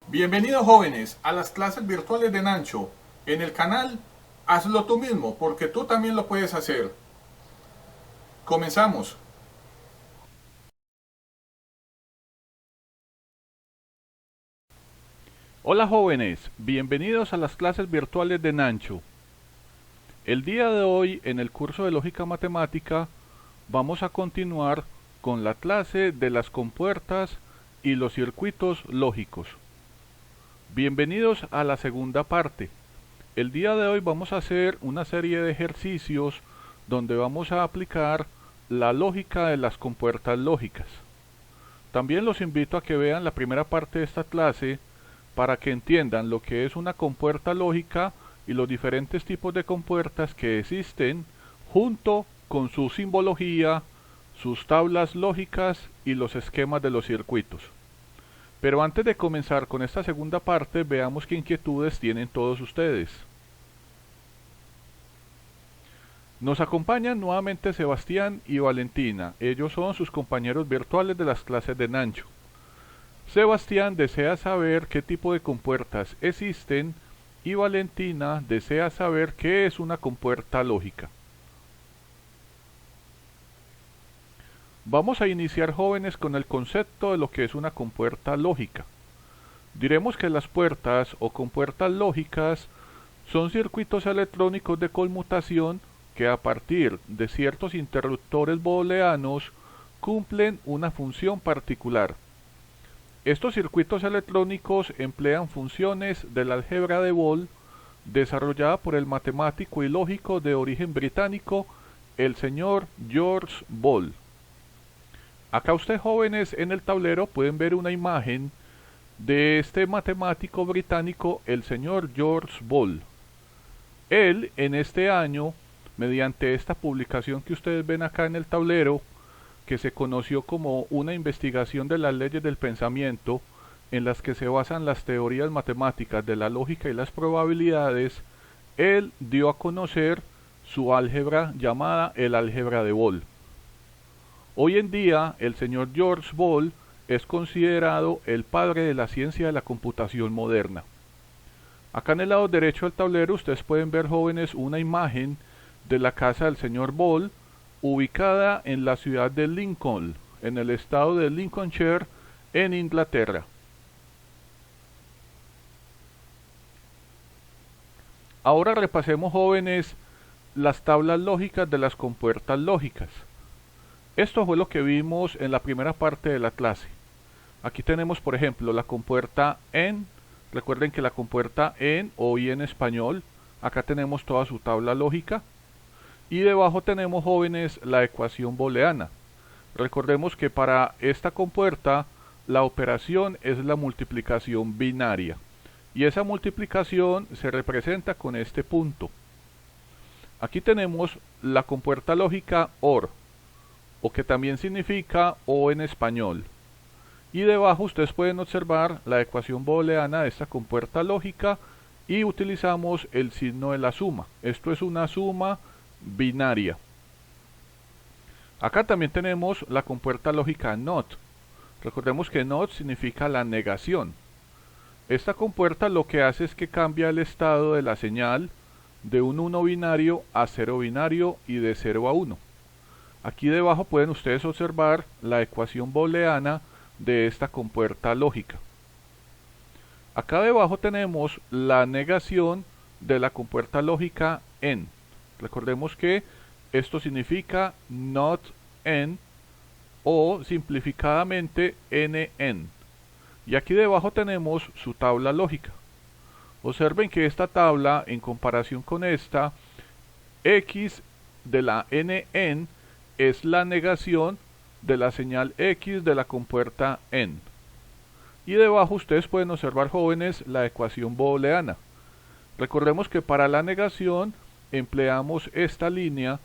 Bienvenidos jóvenes a las clases virtuales de Nancho. En el canal Hazlo tú mismo, porque tú también lo puedes hacer. Comenzamos. Hola jóvenes, bienvenidos a las clases virtuales de Nancho. El día de hoy, en el curso de Lógica Matemática, vamos a continuar con la clase de las compuertas y los circuitos lógicos. Bienvenidos a la segunda parte. El día de hoy vamos a hacer una serie de ejercicios donde vamos a aplicar la lógica de las compuertas lógicas. También los invito a que vean la primera parte de esta clase para que entiendan lo que es una compuerta lógica y los diferentes tipos de compuertas que existen junto con su simbología, sus tablas lógicas y los esquemas de los circuitos. Pero antes de comenzar con esta segunda parte, veamos qué inquietudes tienen todos ustedes. Nos acompañan nuevamente Sebastián y Valentina. Ellos son sus compañeros virtuales de las clases de Nancho. Sebastián desea saber qué tipo de compuertas existen y Valentina desea saber qué es una compuerta lógica. Vamos a iniciar jóvenes con el concepto de lo que es una compuerta lógica. Diremos que las puertas o compuertas lógicas son circuitos electrónicos de conmutación que a partir de ciertos interruptores booleanos cumplen una función particular. Estos circuitos electrónicos emplean funciones del álgebra de Boole desarrollada por el matemático y lógico de origen británico, el señor George Boole. Acá ustedes jóvenes en el tablero pueden ver una imagen de este matemático británico, el señor George Boole. Él, en este año, mediante esta publicación que ustedes ven acá en el tablero, que se conoció como una investigación de las leyes del pensamiento, en las que se basan las teorías matemáticas de la lógica y las probabilidades, él dio a conocer su álgebra llamada el álgebra de Boole. Hoy en día, el señor George Boole es considerado el padre de la ciencia de la computación moderna. Acá en el lado derecho del tablero ustedes pueden ver, jóvenes, una imagen de la casa del señor Boole, ubicada en la ciudad de Lincoln, en el estado de Lincolnshire, en Inglaterra. Ahora repasemos, jóvenes, las tablas lógicas de las compuertas lógicas. Esto fue lo que vimos en la primera parte de la clase. Aquí tenemos, por ejemplo, la compuerta en. Recuerden que la compuerta en o y en español, acá tenemos toda su tabla lógica. Y debajo tenemos, jóvenes, la ecuación booleana. Recordemos que para esta compuerta la operación es la multiplicación binaria. Y esa multiplicación se representa con este punto. Aquí tenemos la compuerta lógica OR, o que también significa o en español. Y debajo ustedes pueden observar la ecuación booleana de esta compuerta lógica y utilizamos el signo de la suma. Esto es una suma binaria. Acá también tenemos la compuerta lógica NOT. Recordemos que NOT significa la negación. Esta compuerta lo que hace es que cambia el estado de la señal de un 1 binario a 0 binario y de 0 a 1. Aquí debajo pueden ustedes observar la ecuación booleana de esta compuerta lógica. Acá debajo tenemos la negación de la compuerta lógica EN. Recordemos que esto significa not N o simplificadamente NN. Y aquí debajo tenemos su tabla lógica. Observen que esta tabla, en comparación con esta, X de la NN es la negación de la señal X de la compuerta N. Y debajo ustedes pueden observar, jóvenes, la ecuación booleana. Recordemos que para la negación empleamos esta línea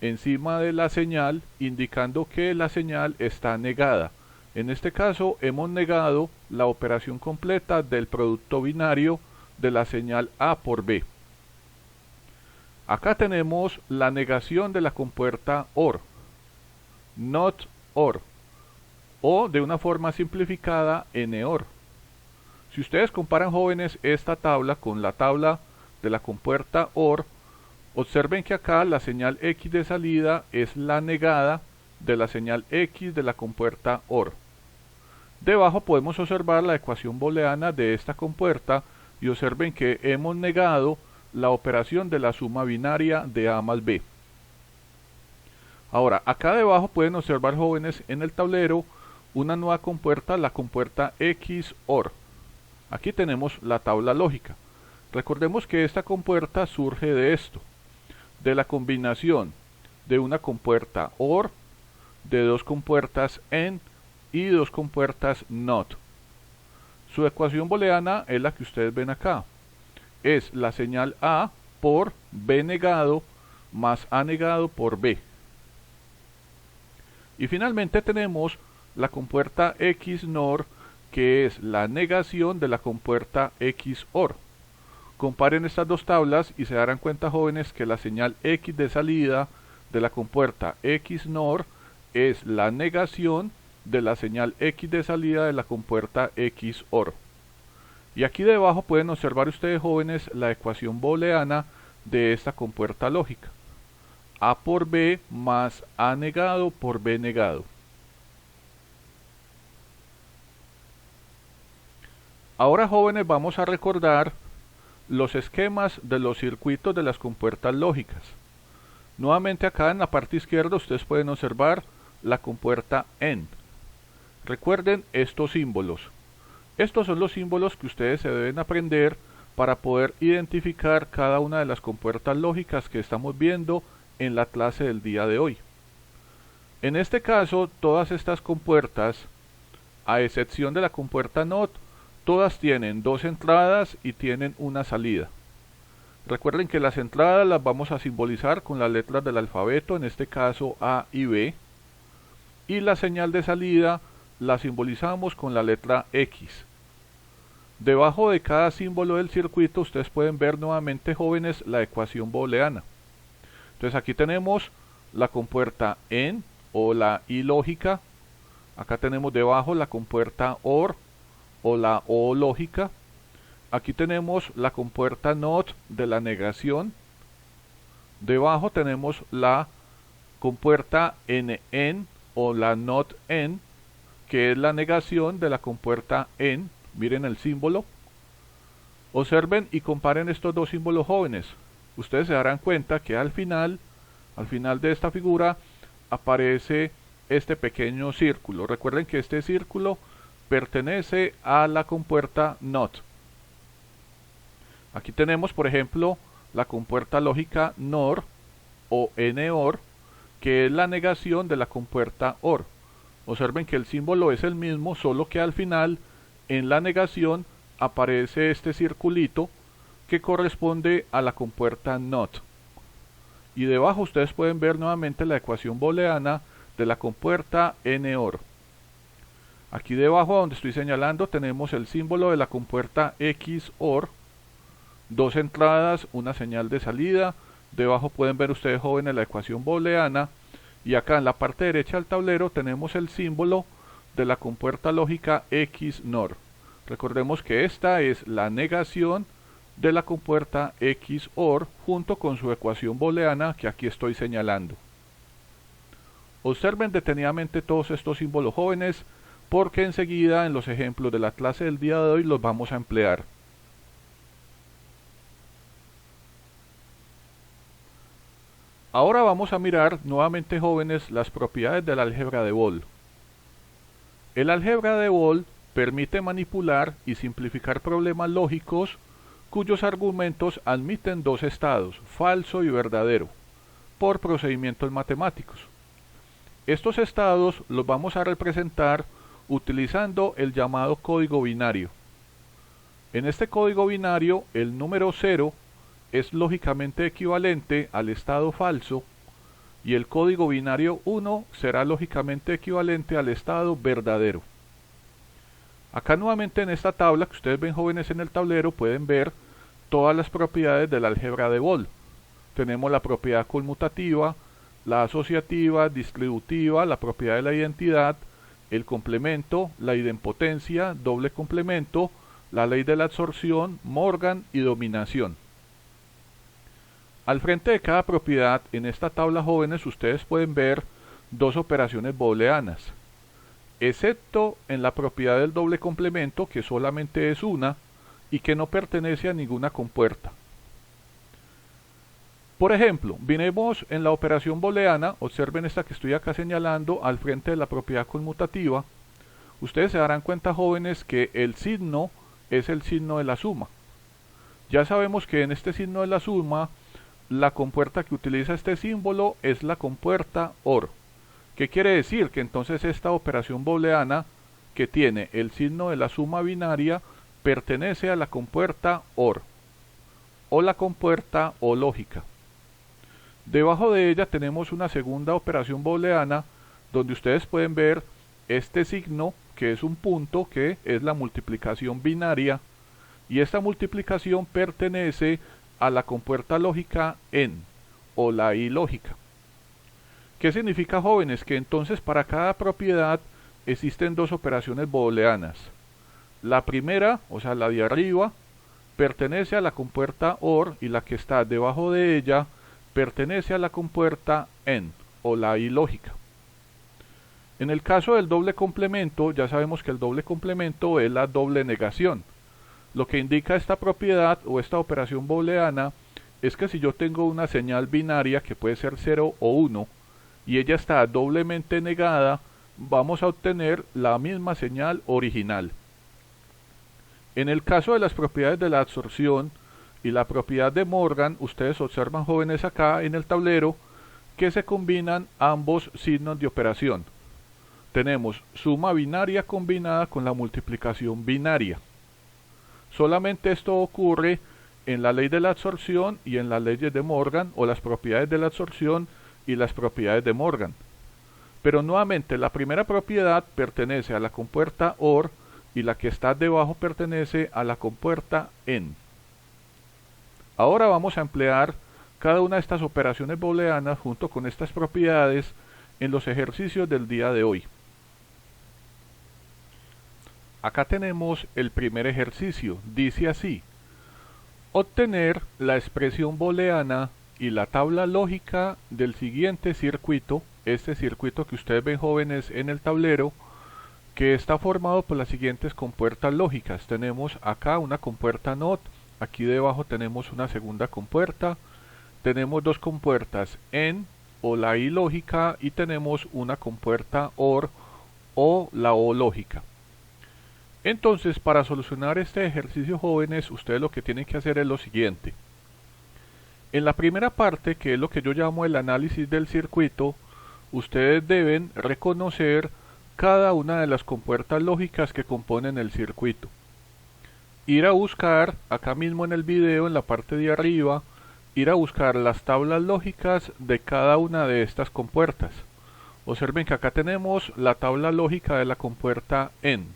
encima de la señal indicando que la señal está negada. En este caso hemos negado la operación completa del producto binario de la señal A por B. Acá tenemos la negación de la compuerta OR, not OR, o de una forma simplificada NOR. Si ustedes comparan, jóvenes, esta tabla con la tabla de la compuerta OR, observen que acá la señal X de salida es la negada de la señal X de la compuerta OR. Debajo podemos observar la ecuación booleana de esta compuerta y observen que hemos negado la operación de la suma binaria de A más B. Ahora, acá debajo pueden observar, jóvenes, en el tablero una nueva compuerta, la compuerta XOR. Aquí tenemos la tabla lógica. Recordemos que esta compuerta surge de esto, de la combinación de una compuerta OR, de dos compuertas AND y dos compuertas NOT. Su ecuación booleana es la que ustedes ven acá. Es la señal A por B negado más A negado por B. Y finalmente tenemos la compuerta XNOR, que es la negación de la compuerta XOR. Comparen estas dos tablas y se darán cuenta, jóvenes, que la señal X de salida de la compuerta XNOR es la negación de la señal X de salida de la compuerta XOR. Y aquí debajo pueden observar ustedes, jóvenes, la ecuación booleana de esta compuerta lógica. A por B más A negado por B negado. Ahora, jóvenes, vamos a recordar los esquemas de los circuitos de las compuertas lógicas. Nuevamente acá en la parte izquierda ustedes pueden observar la compuerta AND. Recuerden estos símbolos. Estos son los símbolos que ustedes se deben aprender para poder identificar cada una de las compuertas lógicas que estamos viendo en la clase del día de hoy. En este caso, todas estas compuertas, a excepción de la compuerta NOT, todas tienen dos entradas y tienen una salida. Recuerden que las entradas las vamos a simbolizar con las letras del alfabeto, en este caso A y B, y la señal de salida la simbolizamos con la letra X. Debajo de cada símbolo del circuito ustedes pueden ver nuevamente, jóvenes, la ecuación booleana. Entonces aquí tenemos la compuerta AND o la I lógica. Acá tenemos debajo la compuerta OR o la O lógica. Aquí tenemos la compuerta NOT de la negación. Debajo tenemos la compuerta NN o la NOT N, que es la negación de la compuerta AND. Miren el símbolo. Observen y comparen estos dos símbolos, jóvenes. Ustedes se darán cuenta que al final de esta figura aparece este pequeño círculo. Recuerden que este círculo pertenece a la compuerta NOT. Aquí tenemos, por ejemplo, la compuerta lógica NOR o NOR, que es la negación de la compuerta OR. Observen que el símbolo es el mismo, solo que al final, en la negación, aparece este circulito que corresponde a la compuerta NOT. Y debajo ustedes pueden ver nuevamente la ecuación booleana de la compuerta NOR. Aquí debajo, donde estoy señalando, tenemos el símbolo de la compuerta XOR, dos entradas, una señal de salida. Debajo pueden ver ustedes, jóvenes, la ecuación booleana. Y acá en la parte derecha del tablero tenemos el símbolo de la compuerta lógica XNOR. Recordemos que esta es la negación de la compuerta XOR junto con su ecuación booleana que aquí estoy señalando. Observen detenidamente todos estos símbolos, jóvenes, porque enseguida en los ejemplos de la clase del día de hoy los vamos a emplear. Ahora vamos a mirar nuevamente, jóvenes, las propiedades del álgebra de Boole. El álgebra de Boole permite manipular y simplificar problemas lógicos cuyos argumentos admiten dos estados, falso y verdadero, por procedimientos matemáticos. Estos estados los vamos a representar utilizando el llamado código binario. En este código binario, el número 0 es lógicamente equivalente al estado falso y el código binario 1 será lógicamente equivalente al estado verdadero. Acá nuevamente en esta tabla que ustedes ven, jóvenes, en el tablero, pueden ver todas las propiedades del álgebra de Boole. Tenemos la propiedad conmutativa, la asociativa, distributiva, la propiedad de la identidad, el complemento, la idempotencia, doble complemento, la ley de la absorción, Morgan y dominación. Al frente de cada propiedad en esta tabla, jóvenes, ustedes pueden ver dos operaciones booleanas, excepto en la propiedad del doble complemento, que solamente es una y que no pertenece a ninguna compuerta. Por ejemplo, miremos en la operación booleana, observen esta que estoy acá señalando al frente de la propiedad conmutativa. Ustedes se darán cuenta, jóvenes, que el signo es el signo de la suma. Ya sabemos que en este signo de la suma, la compuerta que utiliza este símbolo es la compuerta OR. ¿Qué quiere decir? Que entonces esta operación booleana que tiene el signo de la suma binaria pertenece a la compuerta OR o la compuerta O lógica. Debajo de ella tenemos una segunda operación booleana donde ustedes pueden ver este signo que es un punto, que es la multiplicación binaria, y esta multiplicación pertenece a la compuerta lógica EN o la I lógica. ¿Qué significa, jóvenes? Que entonces para cada propiedad existen dos operaciones booleanas. La primera, o sea la de arriba, pertenece a la compuerta OR y la que está debajo de ella pertenece a la compuerta EN o la I lógica. En el caso del doble complemento, ya sabemos que el doble complemento es la doble negación. Lo que indica esta propiedad o esta operación booleana es que si yo tengo una señal binaria que puede ser 0 o 1 y ella está doblemente negada, vamos a obtener la misma señal original. En el caso de las propiedades de la absorción y la propiedad de Morgan, ustedes observan, jóvenes, acá en el tablero que se combinan ambos signos de operación. Tenemos suma binaria combinada con la multiplicación binaria. Solamente esto ocurre en la ley de la absorción y en las leyes de Morgan, o las propiedades de la absorción y las propiedades de Morgan. Pero nuevamente la primera propiedad pertenece a la compuerta OR y la que está debajo pertenece a la compuerta EN. Ahora vamos a emplear cada una de estas operaciones booleanas junto con estas propiedades en los ejercicios del día de hoy. Acá tenemos el primer ejercicio, dice así: obtener la expresión booleana y la tabla lógica del siguiente circuito, este circuito que ustedes ven, jóvenes, en el tablero, que está formado por las siguientes compuertas lógicas. Tenemos acá una compuerta NOT, aquí debajo tenemos una segunda compuerta, tenemos dos compuertas EN o la I lógica y tenemos una compuerta OR o la O lógica. Entonces, para solucionar este ejercicio, jóvenes, ustedes lo que tienen que hacer es lo siguiente. En la primera parte, que es lo que yo llamo el análisis del circuito, ustedes deben reconocer cada una de las compuertas lógicas que componen el circuito. Ir a buscar, acá mismo en el video, en la parte de arriba, ir a buscar las tablas lógicas de cada una de estas compuertas. Observen que acá tenemos la tabla lógica de la compuerta EN.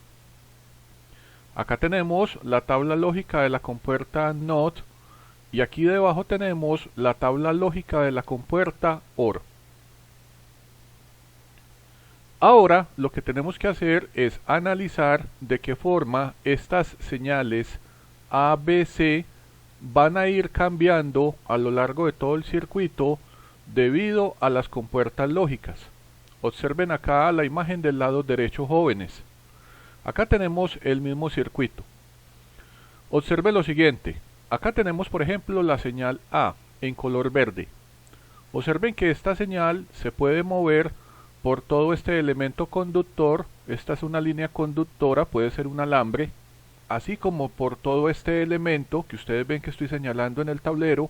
Acá tenemos la tabla lógica de la compuerta NOT y aquí debajo tenemos la tabla lógica de la compuerta OR. Ahora lo que tenemos que hacer es analizar de qué forma estas señales A, B, C van a ir cambiando a lo largo de todo el circuito debido a las compuertas lógicas. Observen acá la imagen del lado derecho, jóvenes. Acá tenemos el mismo circuito. Observe lo siguiente. Acá tenemos, por ejemplo, la señal A en color verde. Observen que esta señal se puede mover por todo este elemento conductor. Esta es una línea conductora, puede ser un alambre, así como por todo este elemento que ustedes ven que estoy señalando en el tablero.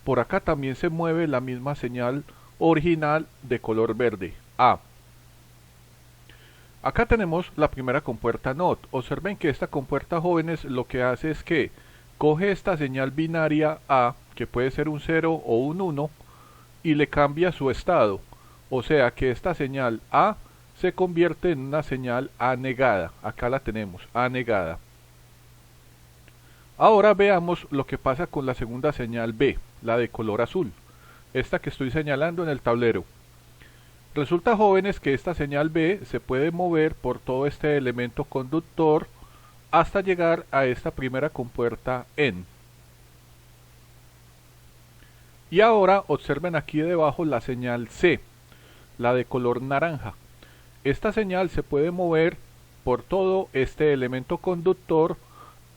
Por acá también se mueve la misma señal original de color verde, A. Acá tenemos la primera compuerta NOT. Observen que esta compuerta, jóvenes, lo que hace es que coge esta señal binaria A, que puede ser un 0 o un 1, y le cambia su estado. O sea que esta señal A se convierte en una señal A negada. Acá la tenemos, A negada. Ahora veamos lo que pasa con la segunda señal B, la de color azul, esta que estoy señalando en el tablero. Resulta, jóvenes, que esta señal B se puede mover por todo este elemento conductor hasta llegar a esta primera compuerta EN. Y ahora observen aquí debajo la señal C, la de color naranja. Esta señal se puede mover por todo este elemento conductor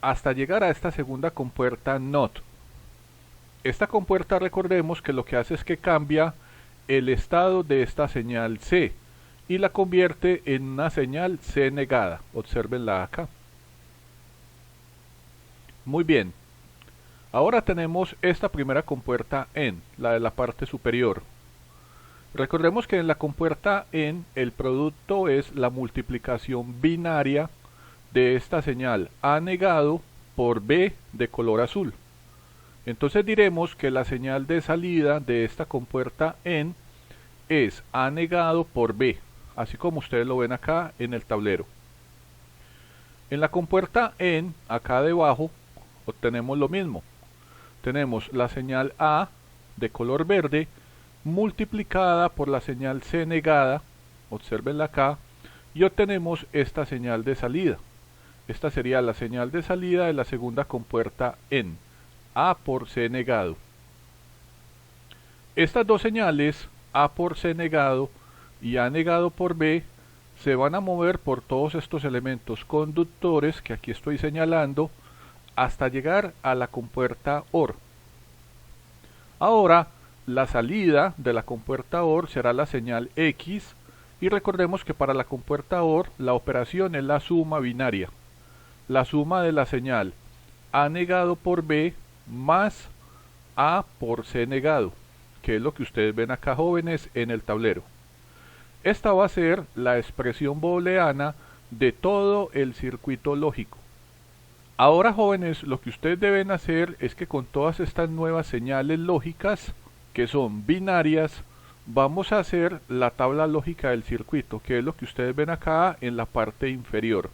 hasta llegar a esta segunda compuerta NOT. Esta compuerta, recordemos que lo que hace es que cambia el estado de esta señal C y la convierte en una señal C negada. Obsérvenla acá. Muy bien. Ahora tenemos esta primera compuerta EN, la de la parte superior. Recordemos que en la compuerta EN el producto es la multiplicación binaria de esta señal A negado por B de color azul. Entonces diremos que la señal de salida de esta compuerta EN es A negado por B, así como ustedes lo ven acá en el tablero. En la compuerta EN, acá debajo, obtenemos lo mismo. Tenemos la señal A de color verde multiplicada por la señal C negada, obsérvenla acá, y obtenemos esta señal de salida. Esta sería la señal de salida de la segunda compuerta EN, A por C negado. Estas dos señales, A por C negado y A negado por B, se van a mover por todos estos elementos conductores que aquí estoy señalando hasta llegar a la compuerta OR. Ahora, la salida de la compuerta OR será la señal X, y recordemos que para la compuerta OR la operación es la suma binaria. La suma de la señal A negado por B más A por C negado, que es lo que ustedes ven acá, jóvenes, en el tablero. Esta va a ser la expresión booleana de todo el circuito lógico. Ahora, jóvenes, lo que ustedes deben hacer es que con todas estas nuevas señales lógicas, que son binarias, vamos a hacer la tabla lógica del circuito, que es lo que ustedes ven acá en la parte inferior.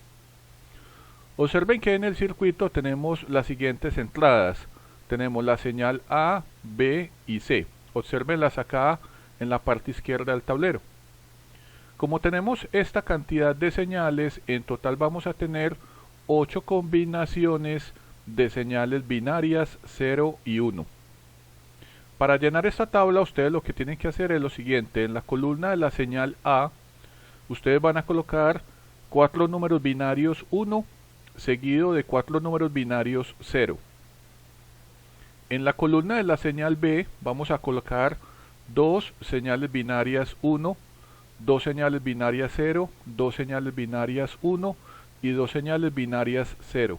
Observen que en el circuito tenemos las siguientes entradas. Tenemos la señal A, B y C. Obsérvenlas acá en la parte izquierda del tablero. Como tenemos esta cantidad de señales, en total vamos a tener 8 combinaciones de señales binarias 0 y 1. Para llenar esta tabla, ustedes lo que tienen que hacer es lo siguiente. En la columna de la señal A, ustedes van a colocar 4 números binarios 1, seguido de 4 números binarios 0. En la columna de la señal B, vamos a colocar 2 señales binarias 1, 2 señales binarias 0, 2 señales binarias 1 y 2 señales binarias 0.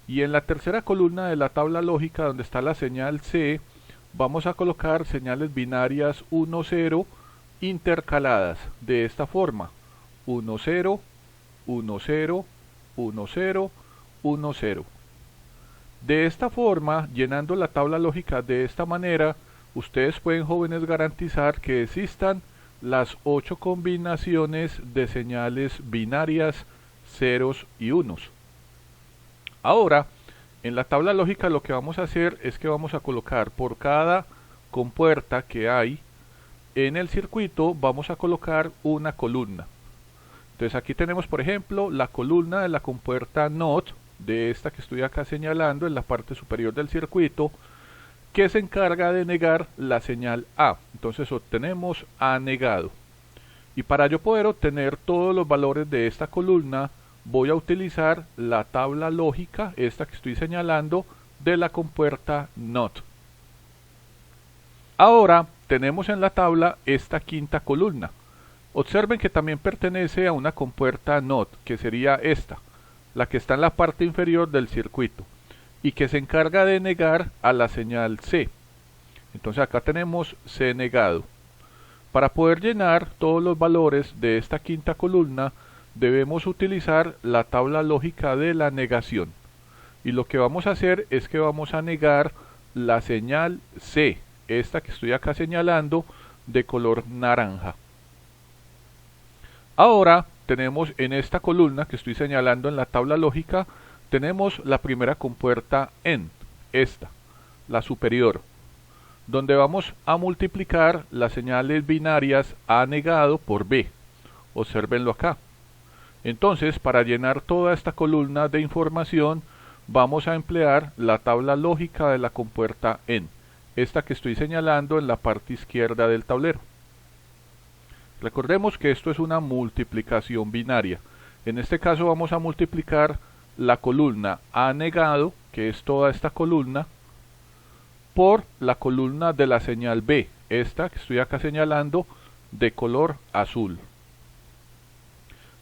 Y en la tercera columna de la tabla lógica, donde está la señal C, vamos a colocar señales binarias 1, 0 intercaladas de esta forma: 1, 0, 1, 0, 1, 0, 1, 0. De esta forma, llenando la tabla lógica de esta manera, ustedes pueden, jóvenes, garantizar que existan las 8 combinaciones de señales binarias ceros y unos. Ahora, en la tabla lógica lo que vamos a hacer es que vamos a colocar por cada compuerta que hay en el circuito, vamos a colocar una columna. Entonces aquí tenemos, por ejemplo, la columna de la compuerta NOT, de esta que estoy acá señalando en la parte superior del circuito, que se encarga de negar la señal A. Entonces obtenemos A negado. Y para yo poder obtener todos los valores de esta columna, voy a utilizar la tabla lógica, esta que estoy señalando, de la compuerta NOT. Ahora tenemos en la tabla esta quinta columna. Observen que también pertenece a una compuerta NOT, que sería esta, la que está en la parte inferior del circuito, y que se encarga de negar a la señal C. Entonces acá tenemos C negado. Para poder llenar todos los valores de esta quinta columna, debemos utilizar la tabla lógica de la negación. Y lo que vamos a hacer es que vamos a negar la señal C, esta que estoy acá señalando, de color naranja. Ahora tenemos en esta columna que estoy señalando en la tabla lógica, tenemos la primera compuerta EN, esta, la superior, donde vamos a multiplicar las señales binarias A negado por B. Obsérvenlo acá. Entonces, para llenar toda esta columna de información, vamos a emplear la tabla lógica de la compuerta EN, esta que estoy señalando en la parte izquierda del tablero. Recordemos que esto es una multiplicación binaria. En este caso vamos a multiplicar la columna A negado, que es toda esta columna, por la columna de la señal B, esta que estoy acá señalando de color azul.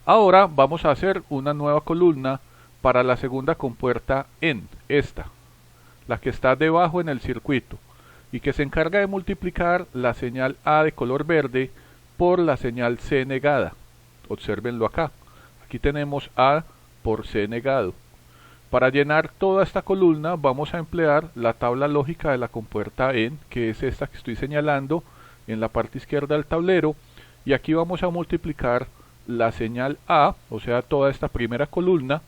Ahora vamos a hacer una nueva columna para la segunda compuerta EN, esta, la que está debajo en el circuito, y que se encarga de multiplicar la señal A de color verde por la señal C negada. Obsérvenlo acá. Aquí tenemos A por C negado. Para llenar toda esta columna vamos a emplear la tabla lógica de la compuerta EN, que es esta que estoy señalando en la parte izquierda del tablero, y aquí vamos a multiplicar la señal A, o sea toda esta primera columna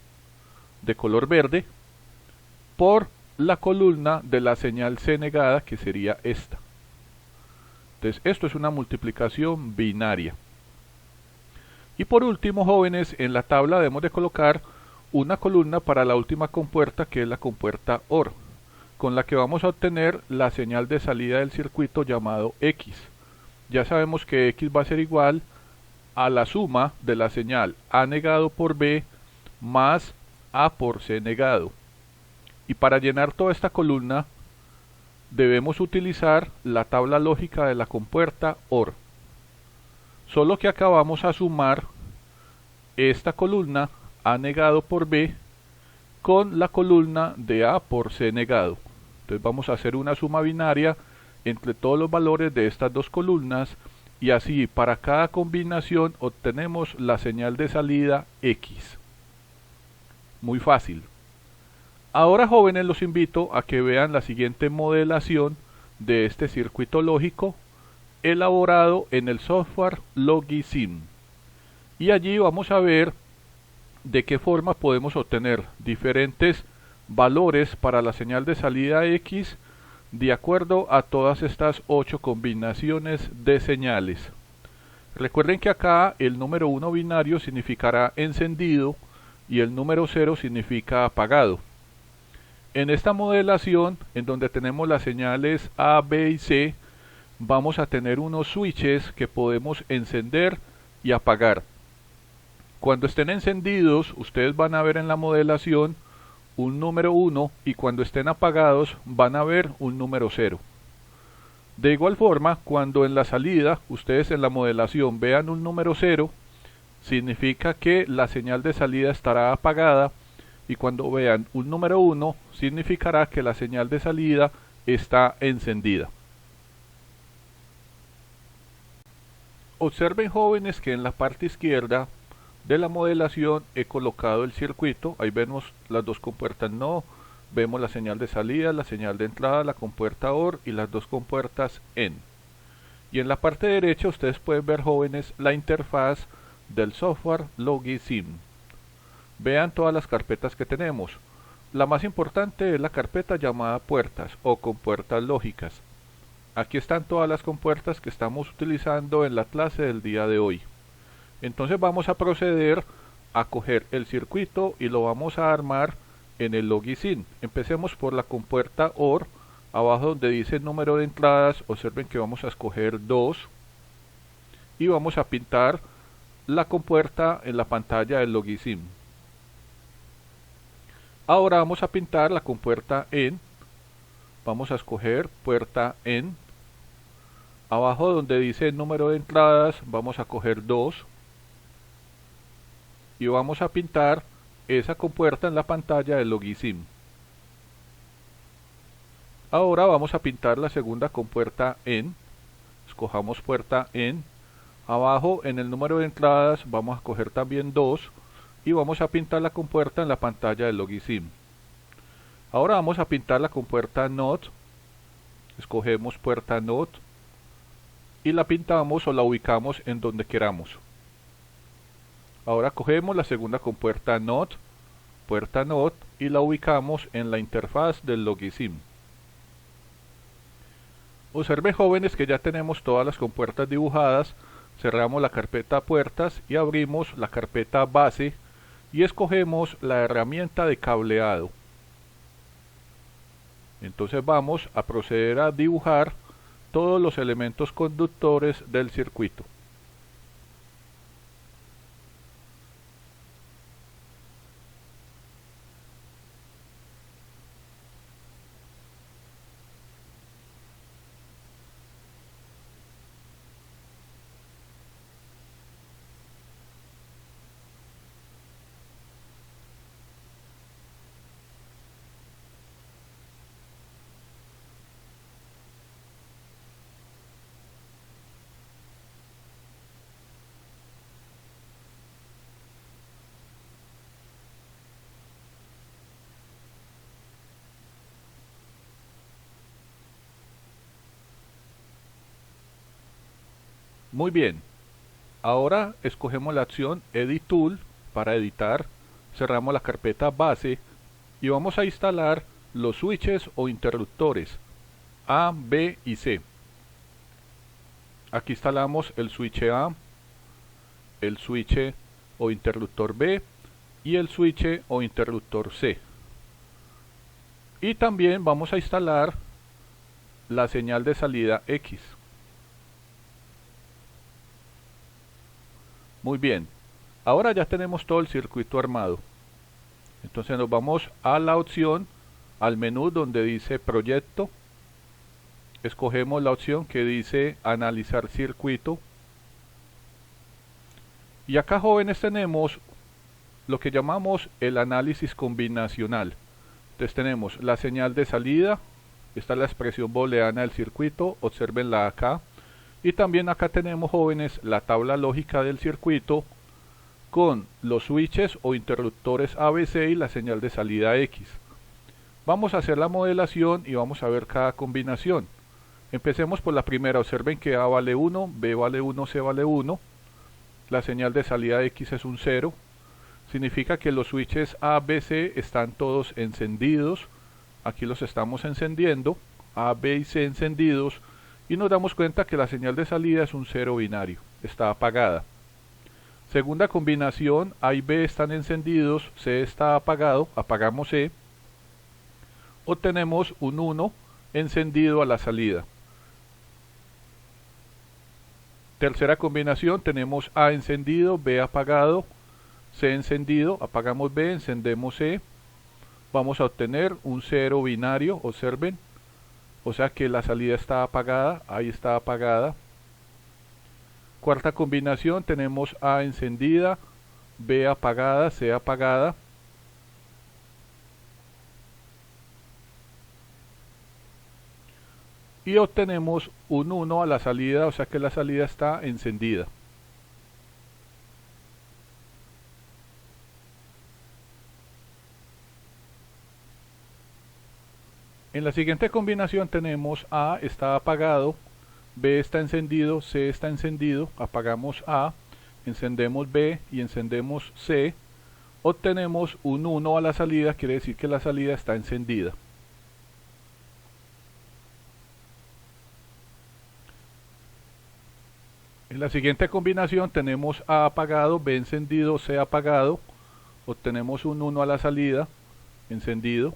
de color verde, por la columna de la señal C negada, que sería esta. Entonces esto es una multiplicación binaria. Y por último, jóvenes, en la tabla debemos de colocar una columna para la última compuerta, que es la compuerta OR, con la que vamos a obtener la señal de salida del circuito llamado X. Ya sabemos que X va a ser igual a la suma de la señal A negado por B más A por C negado. Y para llenar toda esta columna debemos utilizar la tabla lógica de la compuerta OR. Solo que acá vamos a sumar esta columna A negado por B con la columna de A por C negado. Entonces vamos a hacer una suma binaria entre todos los valores de estas dos columnas, y así para cada combinación obtenemos la señal de salida X. Muy fácil. Ahora, jóvenes, los invito a que vean la siguiente modelación de este circuito lógico elaborado en el software Logisim. Y allí vamos a ver de qué forma podemos obtener diferentes valores para la señal de salida X de acuerdo a todas estas 8 combinaciones de señales. Recuerden que acá el número 1 binario significará encendido y el número 0 significa apagado. En esta modelación, en donde tenemos las señales A, B y C, vamos a tener unos switches que podemos encender y apagar. Cuando estén encendidos, ustedes van a ver en la modelación un número 1, y cuando estén apagados van a ver un número 0. De igual forma, cuando en la salida ustedes en la modelación vean un número 0, significa que la señal de salida estará apagada, y cuando vean un número 1, significará que la señal de salida está encendida. Observen, jóvenes, que en la parte izquierda de la modelación he colocado el circuito. Ahí vemos las dos compuertas NO, vemos la señal de salida, la señal de entrada, la compuerta OR y las dos compuertas EN. Y en la parte derecha ustedes pueden ver, jóvenes, la interfaz del software Logisim. Vean todas las carpetas que tenemos. La más importante es la carpeta llamada puertas o compuertas lógicas. Aquí están todas las compuertas que estamos utilizando en la clase del día de hoy. Entonces vamos a proceder a coger el circuito y lo vamos a armar en el Logisim. Empecemos por la compuerta OR, abajo donde dice número de entradas. Observen que vamos a escoger 2 y vamos a pintar la compuerta en la pantalla del Logisim. Ahora vamos a pintar la compuerta EN. Vamos a escoger puerta EN. Abajo donde dice número de entradas vamos a coger 2 y vamos a pintar esa compuerta en la pantalla del Logisim. Ahora vamos a pintar la segunda compuerta EN. Escojamos puerta EN. Abajo en el número de entradas vamos a coger también 2 y vamos a pintar la compuerta en la pantalla del Logisim. Ahora vamos a pintar la compuerta NOT. Escogemos puerta NOT y la pintamos o la ubicamos en donde queramos. Ahora cogemos la segunda compuerta NOT, puerta NOT, y la ubicamos en la interfaz del Logisim. Observen, jóvenes, que ya tenemos todas las compuertas dibujadas Cerramos la carpeta puertas y abrimos la carpeta base y escogemos la herramienta de cableado. Entonces vamos a proceder a dibujar todos los elementos conductores del circuito. Muy bien, ahora escogemos la opción Edit Tool para editar, cerramos la carpeta base y vamos a instalar los switches o interruptores A, B y C. Aquí instalamos el switch A, el switch o interruptor B y el switch o interruptor C. Y también vamos a instalar la señal de salida X. Muy bien, ahora ya tenemos todo el circuito armado. Entonces nos vamos a la opción, al menú donde dice proyecto. Escogemos la opción que dice analizar circuito. Y acá, jóvenes, tenemos lo que llamamos el análisis combinacional. Entonces tenemos la señal de salida, esta es la expresión booleana del circuito, observenla acá. Y también acá tenemos, jóvenes, la tabla lógica del circuito con los switches o interruptores ABC y la señal de salida X. Vamos a hacer la modelación y vamos a ver cada combinación. Empecemos por la primera. Observen que A vale 1, B vale 1, C vale 1. La señal de salida X es un 0. Significa que los switches A, B, C están todos encendidos. Aquí los estamos encendiendo. A, B y C encendidos. Y nos damos cuenta que la señal de salida es un 0 binario. Está apagada. Segunda combinación. A y B están encendidos. C está apagado. Apagamos C. Obtenemos un 1 encendido a la salida. Tercera combinación, tenemos A encendido, B apagado, C encendido, apagamos B, encendemos C. Vamos a obtener un 0 binario, observen. O sea que la salida está apagada, ahí está apagada. Cuarta combinación, tenemos A encendida, B apagada, C apagada. Y obtenemos un 1 a la salida, o sea que la salida está encendida. En la siguiente combinación tenemos A está apagado, B está encendido, C está encendido, apagamos A, encendemos B y encendemos C. Obtenemos un 1 a la salida, quiere decir que la salida está encendida. En la siguiente combinación tenemos A apagado, B encendido, C apagado. Obtenemos un 1 a la salida, encendido.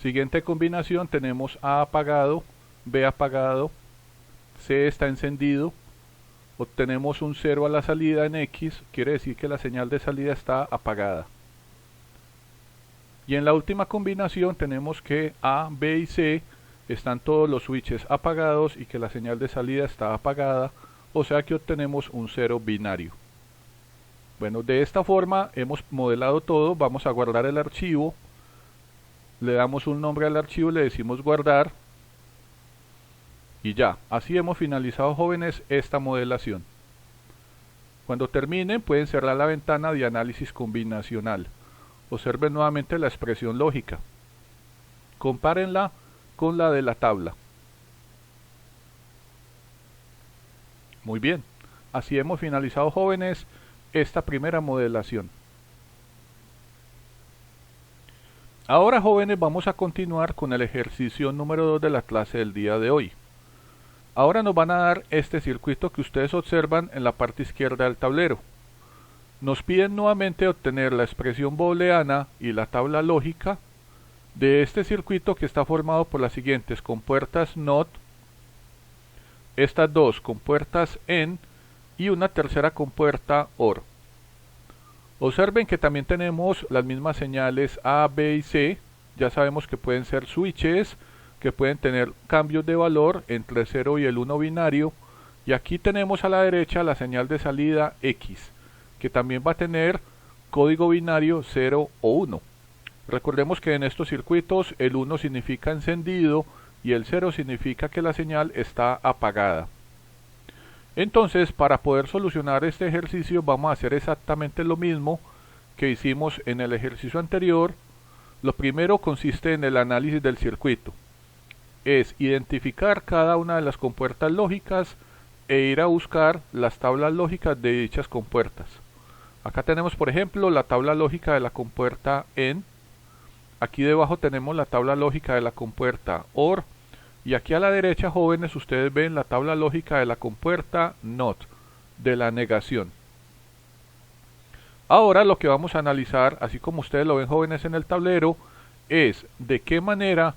Siguiente combinación tenemos A apagado, B apagado, C está encendido. Obtenemos un 0 a la salida en X, quiere decir que la señal de salida está apagada. Y en la última combinación tenemos que A, B y C están todos los switches apagados y que la señal de salida está apagada, o sea que obtenemos un 0 binario. Bueno, de esta forma hemos modelado todo. Vamos a guardar el archivo, le damos un nombre al archivo, le decimos guardar y ya, así hemos finalizado, jóvenes, esta modelación. Cuando terminen pueden cerrar la ventana de análisis combinacional. Observen nuevamente la expresión lógica, compárenla con la de la tabla. Muy bien, así hemos finalizado, jóvenes, esta primera modelación. Ahora, jóvenes, vamos a continuar con el ejercicio número 2 de la clase del día de hoy. Ahora nos van a dar este circuito que ustedes observan en la parte izquierda del tablero. Nos piden nuevamente obtener la expresión booleana y la tabla lógica de este circuito, que está formado por las siguientes compuertas NOT, estas dos compuertas AND y una tercera compuerta OR. Observen que también tenemos las mismas señales A, B y C. Ya sabemos que pueden ser switches, que pueden tener cambios de valor entre el 0 y el 1 binario, y aquí tenemos a la derecha la señal de salida X, que también va a tener código binario 0 o 1. Recordemos que en estos circuitos el 1 significa encendido y el 0 significa que la señal está apagada. Entonces, para poder solucionar este ejercicio vamos a hacer exactamente lo mismo que hicimos en el ejercicio anterior. Lo primero consiste en el análisis del circuito. Es identificar cada una de las compuertas lógicas e ir a buscar las tablas lógicas de dichas compuertas. Acá tenemos, por ejemplo, la tabla lógica de la compuerta AND. Aquí debajo tenemos la tabla lógica de la compuerta OR. Y aquí a la derecha, jóvenes, ustedes ven la tabla lógica de la compuerta NOT, de la negación. Ahora lo que vamos a analizar, así como ustedes lo ven, jóvenes, en el tablero, es de qué manera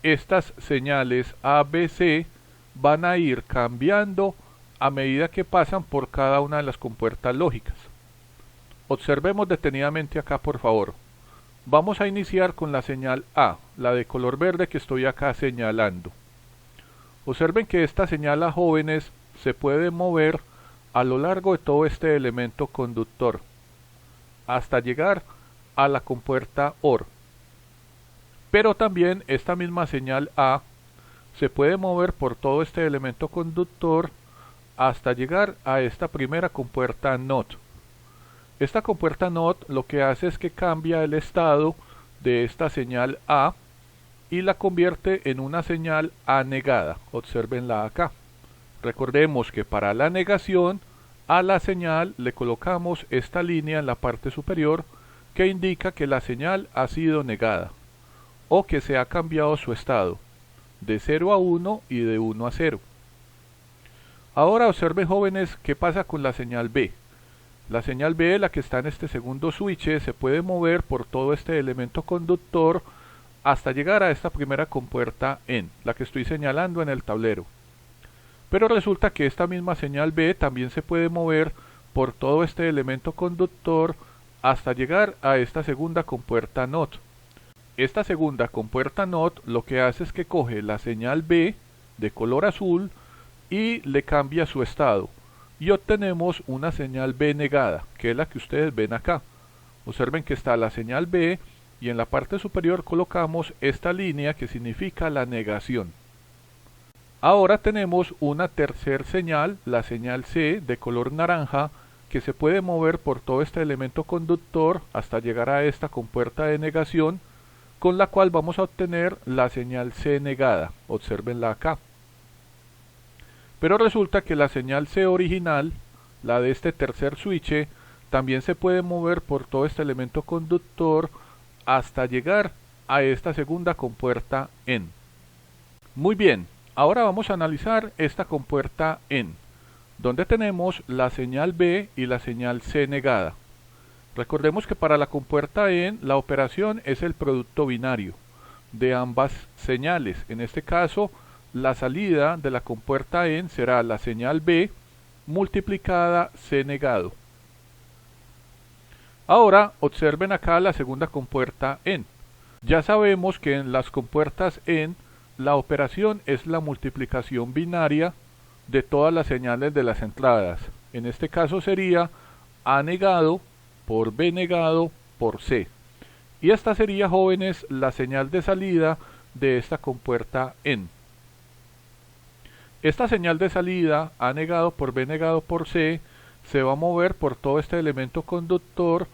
estas señales A, B, C van a ir cambiando a medida que pasan por cada una de las compuertas lógicas. Observemos detenidamente acá, por favor. Vamos a iniciar con la señal A, la de color verde que estoy acá señalando. Observen que esta señal A, jóvenes, se puede mover a lo largo de todo este elemento conductor hasta llegar a la compuerta OR. Pero también esta misma señal A se puede mover por todo este elemento conductor hasta llegar a esta primera compuerta NOT. Esta compuerta NOT lo que hace es que cambia el estado de esta señal A y la convierte en una señal A negada. Observenla acá. Recordemos que para la negación a la señal le colocamos esta línea en la parte superior que indica que la señal ha sido negada o que se ha cambiado su estado de 0 a 1 y de 1 a 0. Ahora observen, jóvenes, qué pasa con la señal B. La señal B, la que está en este segundo switch, se puede mover por todo este elemento conductor hasta llegar a esta primera compuerta AND, la que estoy señalando en el tablero. Pero resulta que esta misma señal B también se puede mover por todo este elemento conductor hasta llegar a esta segunda compuerta NOT. Esta segunda compuerta NOT lo que hace es que coge la señal B de color azul y le cambia su estado, y obtenemos una señal B negada, que es la que ustedes ven acá. Observen que está la señal B y en la parte superior colocamos esta línea que significa la negación. Ahora tenemos una tercera señal, la señal C de color naranja, que se puede mover por todo este elemento conductor hasta llegar a esta compuerta de negación, con la cual vamos a obtener la señal C negada. Observenla acá. Pero resulta que la señal C original, la de este tercer switch, también se puede mover por todo este elemento conductor hasta llegar a esta segunda compuerta AND. Muy bien, ahora vamos a analizar esta compuerta AND, donde tenemos la señal B y la señal C negada. Recordemos que para la compuerta AND la operación es el producto binario de ambas señales. En este caso, la salida de la compuerta AND será la señal B multiplicada C negado. Ahora observen acá la segunda compuerta AND. Ya sabemos que en las compuertas AND la operación es la multiplicación binaria de todas las señales de las entradas. En este caso sería A negado por B negado por C. Y esta sería, jóvenes, la señal de salida de esta compuerta AND. Esta señal de salida, A negado por B negado por C, se va a mover por todo este elemento conductor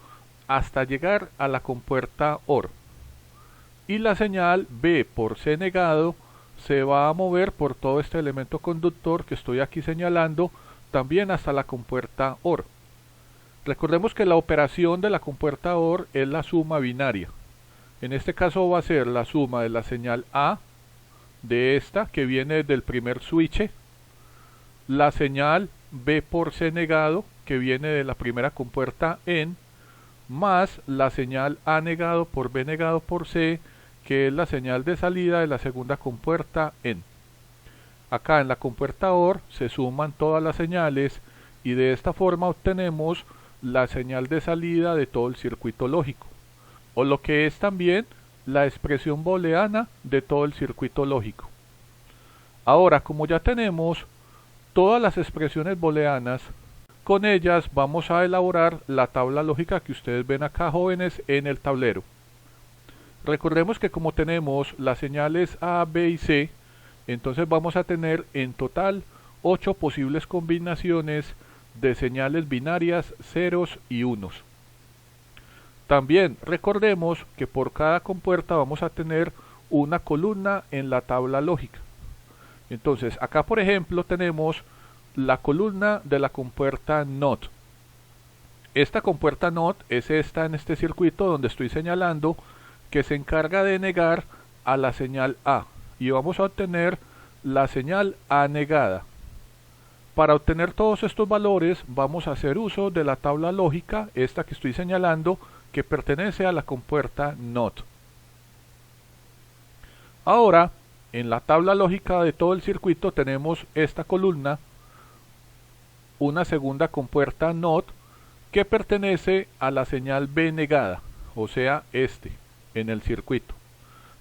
hasta llegar a la compuerta OR. Y la señal B por C negado se va a mover por todo este elemento conductor que estoy aquí señalando, también hasta la compuerta OR. Recordemos que la operación de la compuerta OR es la suma binaria. En este caso va a ser la suma de la señal A, de esta que viene del primer switch, la señal B por C negado que viene de la primera compuerta en, más la señal A negado por B negado por C, que es la señal de salida de la segunda compuerta en. Acá en la compuerta OR se suman todas las señales y de esta forma obtenemos la señal de salida de todo el circuito lógico, o lo que es también la expresión booleana de todo el circuito lógico. Ahora, como ya tenemos todas las expresiones booleanas, con ellas vamos a elaborar la tabla lógica que ustedes ven acá, jóvenes, en el tablero. Recordemos que como tenemos las señales A, B y C, entonces vamos a tener en total 8 posibles combinaciones de señales binarias ceros y unos. También recordemos que por cada compuerta vamos a tener una columna en la tabla lógica. Entonces acá por ejemplo tenemos la columna de la compuerta NOT. Esta compuerta NOT es esta en este circuito donde estoy señalando, que se encarga de negar a la señal A, y vamos a obtener la señal A negada. Para obtener todos estos valores vamos a hacer uso de la tabla lógica, esta que estoy señalando, que pertenece a la compuerta NOT. Ahora, en la tabla lógica de todo el circuito tenemos esta columna, una segunda compuerta NOT, que pertenece a la señal B negada, o sea, en el circuito,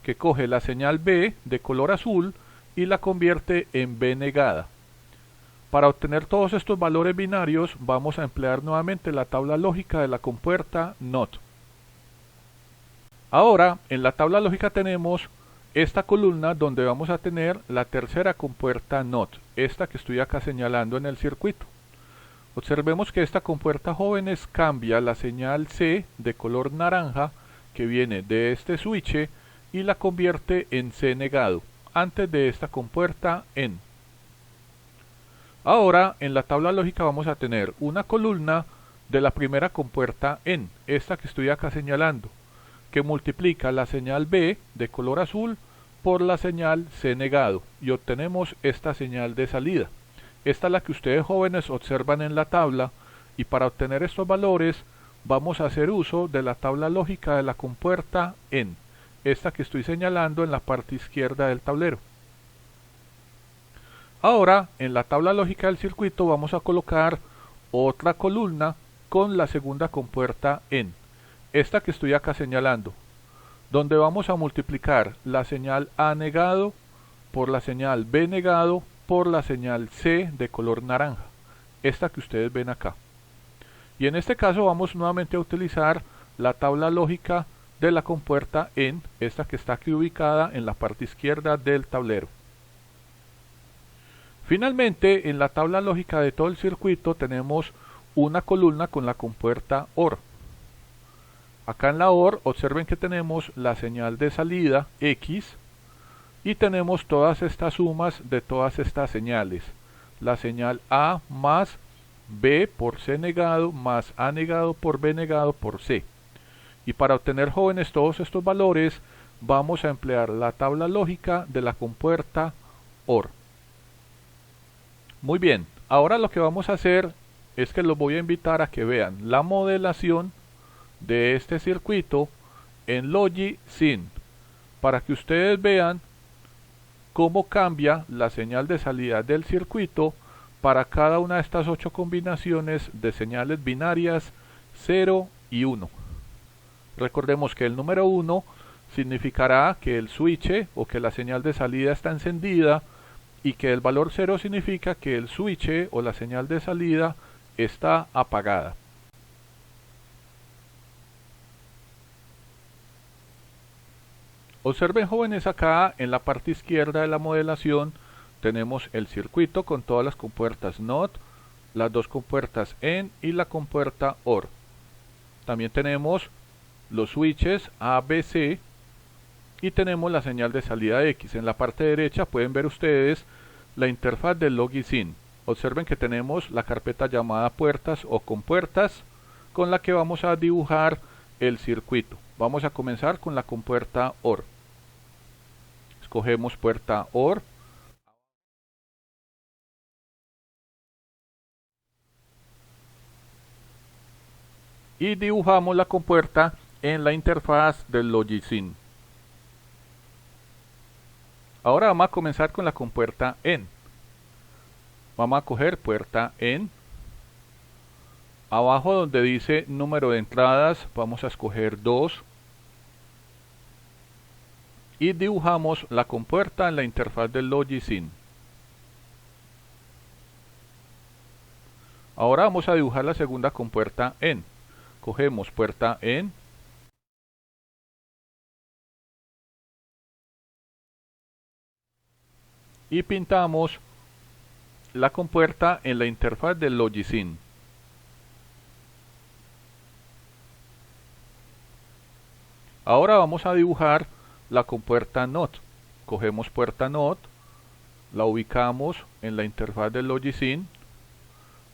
que coge la señal B de color azul y la convierte en B negada. Para obtener todos estos valores binarios vamos a emplear nuevamente la tabla lógica de la compuerta NOT. Ahora en la tabla lógica tenemos esta columna donde vamos a tener la tercera compuerta NOT, esta que estoy acá señalando en el circuito. Observemos que esta compuerta, jóvenes, cambia la señal C de color naranja que viene de este switch y la convierte en C negado antes de esta compuerta en. Ahora en la tabla lógica vamos a tener una columna de la primera compuerta en, esta que estoy acá señalando, que multiplica la señal B de color azul por la señal C negado y obtenemos esta señal de salida. Esta es la que ustedes, jóvenes, observan en la tabla, y para obtener estos valores vamos a hacer uso de la tabla lógica de la compuerta en, esta que estoy señalando en la parte izquierda del tablero. Ahora en la tabla lógica del circuito vamos a colocar otra columna con la segunda compuerta en, esta que estoy acá señalando, donde vamos a multiplicar la señal A negado por la señal B negado por la señal C de color naranja, esta que ustedes ven acá. Y en este caso vamos nuevamente a utilizar la tabla lógica de la compuerta en, esta que está aquí ubicada en la parte izquierda del tablero. Finalmente, en la tabla lógica de todo el circuito tenemos una columna con la compuerta OR. Acá en la OR observen que tenemos la señal de salida X y tenemos todas estas sumas de todas estas señales. La señal A más B por C negado más A negado por B negado por C. Y para obtener, jóvenes, todos estos valores vamos a emplear la tabla lógica de la compuerta OR. Muy bien, ahora lo que vamos a hacer es que los voy a invitar a que vean la modelación de este circuito en LogiSyn, para que ustedes vean cómo cambia la señal de salida del circuito para cada una de estas 8 combinaciones de señales binarias 0 y 1. Recordemos que el número 1 significará que el switch o que la señal de salida está encendida, y que el valor 0 significa que el switch o la señal de salida está apagada. Observen, jóvenes, acá en la parte izquierda de la modelación tenemos el circuito con todas las compuertas NOT, las dos compuertas EN y la compuerta OR. También tenemos los switches A, B, C y tenemos la señal de salida X. En la parte derecha pueden ver ustedes la interfaz del LogiSyn. Observen que tenemos la carpeta llamada puertas o compuertas con la que vamos a dibujar el circuito. Vamos a comenzar con la compuerta OR. Escogemos puerta OR. y dibujamos la compuerta en la interfaz del Logic-Sim. Ahora vamos a comenzar con la compuerta EN. Vamos a coger puerta EN. Abajo donde dice número de entradas vamos a escoger 2 y dibujamos la compuerta en la interfaz del Logic-Sim. Ahora vamos a dibujar la segunda compuerta EN. Cogemos puerta EN y pintamos la compuerta en la interfaz del Logic-Sim. Ahora vamos a dibujar la compuerta NOT. Cogemos puerta NOT, la ubicamos en la interfaz del Logic-Sim.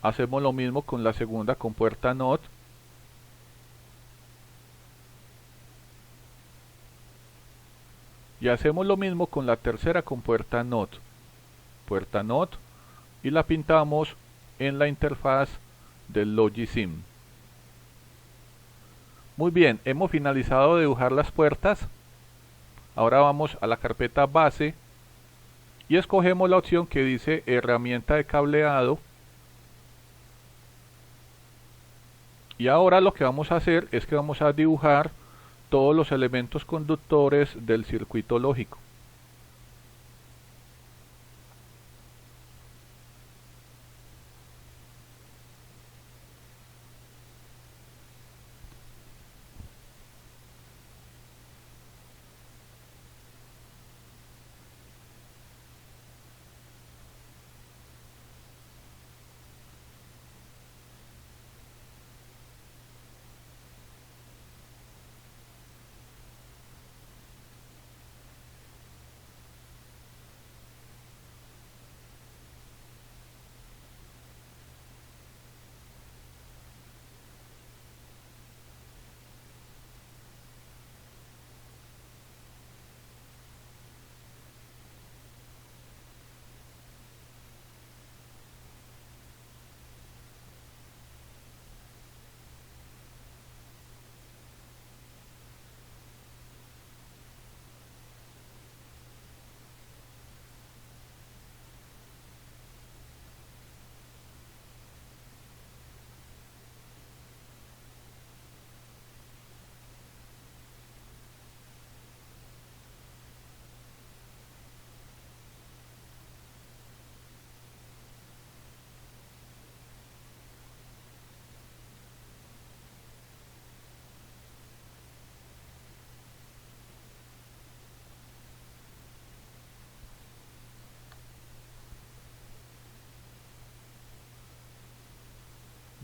Hacemos lo mismo con la segunda compuerta NOT. Y hacemos lo mismo con la tercera compuerta NOT. Puerta NOT y la pintamos en la interfaz del Logic-Sim. Muy bien, hemos finalizado de dibujar las puertas. Ahora vamos a la carpeta base y escogemos la opción que dice herramienta de cableado. Y ahora lo que vamos a hacer es que vamos a dibujar todos los elementos conductores del circuito lógico.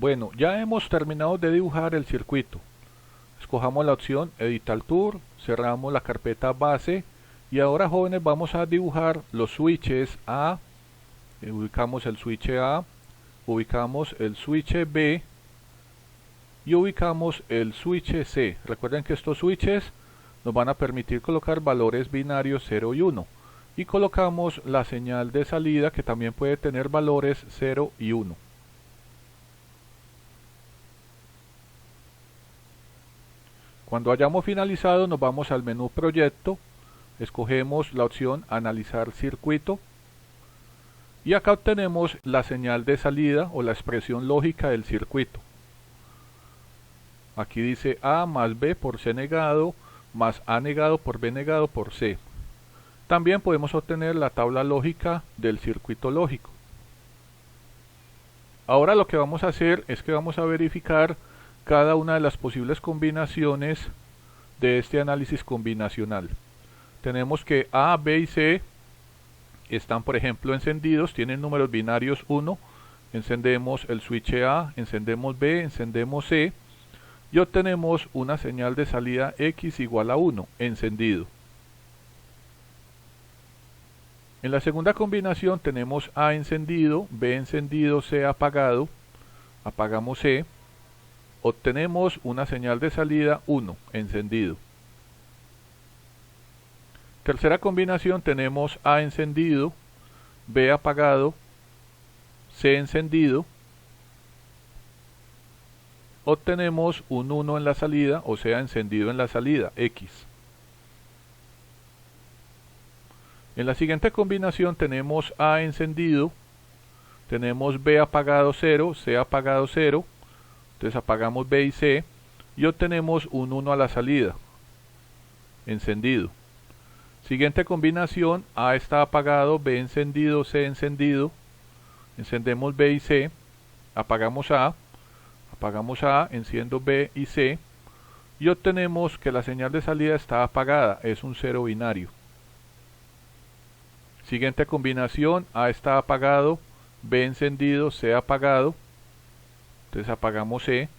Bueno, ya hemos terminado de dibujar el circuito. Escojamos la opción Editar Tour, cerramos la carpeta base y ahora, jóvenes, vamos a dibujar los switches A. Ubicamos el switch A, ubicamos el switch B y ubicamos el switch C. Recuerden que estos switches nos van a permitir colocar valores binarios 0 y 1. Y colocamos la señal de salida que también puede tener valores 0 y 1. Cuando hayamos finalizado nos vamos al menú Proyecto, escogemos la opción Analizar circuito y acá obtenemos la señal de salida o la expresión lógica del circuito. Aquí dice A más B por C negado más A negado por B negado por C. También podemos obtener la tabla lógica del circuito lógico. Ahora lo que vamos a hacer es que vamos a verificar cada una de las posibles combinaciones de este análisis combinacional. Tenemos que A, B y C están, por ejemplo, encendidos, tienen números binarios 1. Encendemos el switch A, encendemos B, encendemos C y obtenemos una señal de salida X igual a 1, encendido. En la segunda combinación tenemos A encendido, B encendido, C apagado. Apagamos C. Obtenemos una señal de salida 1, encendido. Tercera combinación tenemos A encendido, B apagado, C encendido. obtenemos un 1 en la salida, o sea, encendido en la salida, X. En la siguiente combinación tenemos A encendido, tenemos B apagado 0, C apagado 0, entonces apagamos B y C y obtenemos un 1 a la salida, encendido. Siguiente combinación, A está apagado, B encendido, C encendido, encendemos B y C, apagamos A, enciendo B y C y obtenemos que la señal de salida está apagada, es un 0 binario. Siguiente combinación, A está apagado, B encendido, C apagado, entonces apagamos C,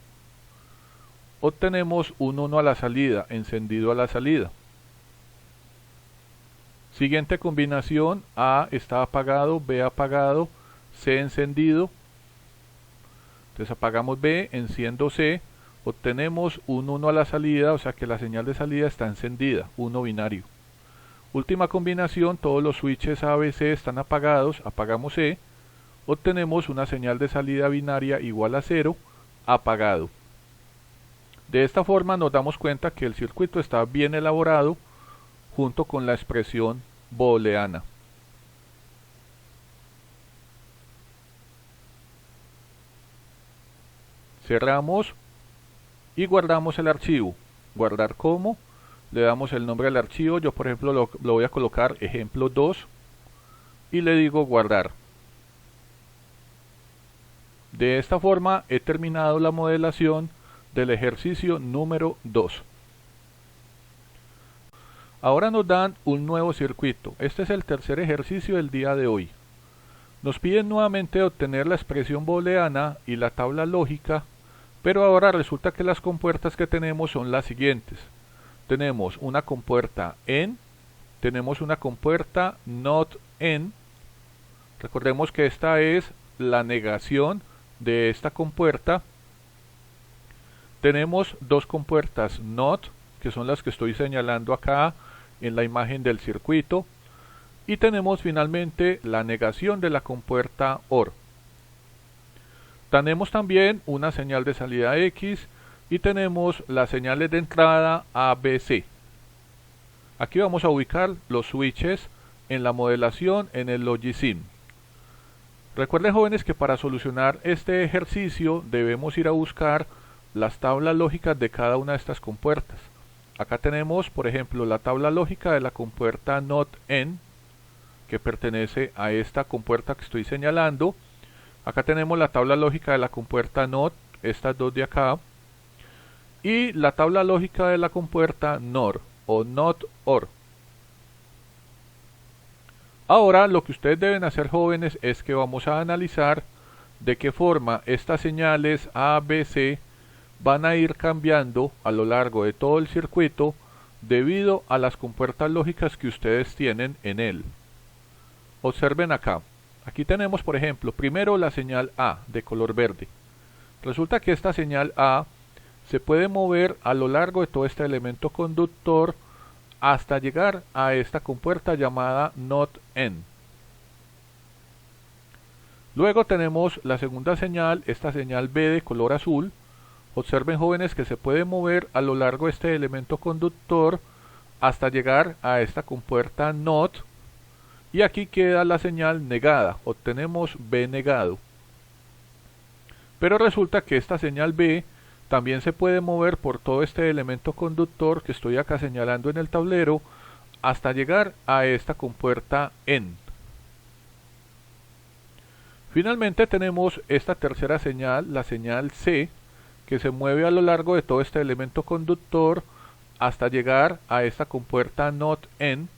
obtenemos un 1 a la salida, encendido a la salida. Siguiente combinación, A está apagado, B apagado, C encendido, entonces apagamos B, enciendo C, obtenemos un 1 a la salida, o sea que la señal de salida está encendida, 1 binario. Última combinación, todos los switches A, B, C están apagados, apagamos C, obtenemos una señal de salida binaria igual a 0, apagado. De esta forma nos damos cuenta que el circuito está bien elaborado junto con la expresión booleana. Cerramos y guardamos el archivo. Guardar como, le damos el nombre al archivo, yo por ejemplo lo voy a colocar ejemplo 2 y le digo guardar. De esta forma he terminado la modelación del ejercicio número 2. Ahora nos dan un nuevo circuito. Este es el tercer ejercicio del día de hoy. Nos piden nuevamente obtener la expresión booleana y la tabla lógica, pero ahora resulta que las compuertas que tenemos son las siguientes. Tenemos una compuerta AND, tenemos una compuerta NOT AND. Recordemos que esta es la negación de esta compuerta. Tenemos dos compuertas NOT, que son las que estoy señalando acá en la imagen del circuito. Y tenemos finalmente la negación de la compuerta OR. Tenemos también una señal de salida X y tenemos las señales de entrada ABC. Aquí vamos a ubicar los switches en la modelación en el Logisim. Recuerden, jóvenes, que para solucionar este ejercicio debemos ir a buscar las tablas lógicas de cada una de estas compuertas. Acá tenemos, por ejemplo, la tabla lógica de la compuerta NOT AND, que pertenece a esta compuerta que estoy señalando. Acá tenemos la tabla lógica de la compuerta NOT, estas dos de acá, y la tabla lógica de la compuerta NOR o NOT OR. Ahora lo que ustedes deben hacer, jóvenes, es que vamos a analizar de qué forma estas señales A, B, C van a ir cambiando a lo largo de todo el circuito debido a las compuertas lógicas que ustedes tienen en él. Observen acá. Aquí tenemos, por ejemplo, primero la señal A de color verde. Resulta que esta señal A se puede mover a lo largo de todo este elemento conductor hasta llegar a esta compuerta llamada NOT AND. Luego tenemos la segunda señal, esta señal B de color azul. Observen, jóvenes, que se puede mover a lo largo de este elemento conductor hasta llegar a esta compuerta NOT. Y aquí queda la señal negada, obtenemos B negado. Pero resulta que esta señal B también se puede mover por todo este elemento conductor que estoy acá señalando en el tablero hasta llegar a esta compuerta AND. Finalmente tenemos esta tercera señal, la señal C, que se mueve a lo largo de todo este elemento conductor hasta llegar a esta compuerta NOT AND.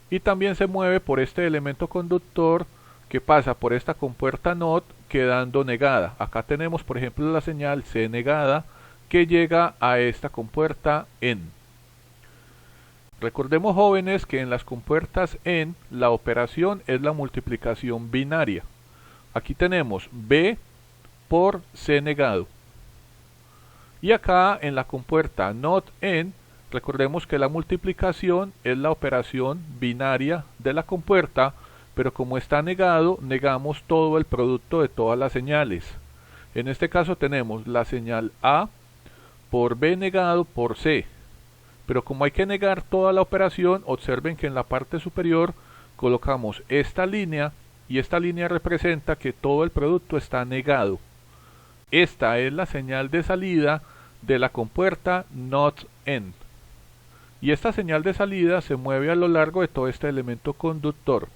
Y también se mueve por este elemento conductor que pasa por esta compuerta NOT quedando negada. Acá tenemos, por ejemplo, la señal C negada que llega a esta compuerta AND. Recordemos, jóvenes, que en las compuertas AND la operación es la multiplicación binaria. Aquí tenemos B por C negado. Y acá en la compuerta NOT AND, recordemos que la multiplicación es la operación binaria de la compuerta, pero como está negado, negamos todo el producto de todas las señales. En este caso tenemos la señal A por B negado por C. Pero como hay que negar toda la operación, observen que en la parte superior colocamos esta línea y esta línea representa que todo el producto está negado. Esta es la señal de salida de la compuerta NOT END. Y esta señal de salida se mueve a lo largo de todo este elemento conductor.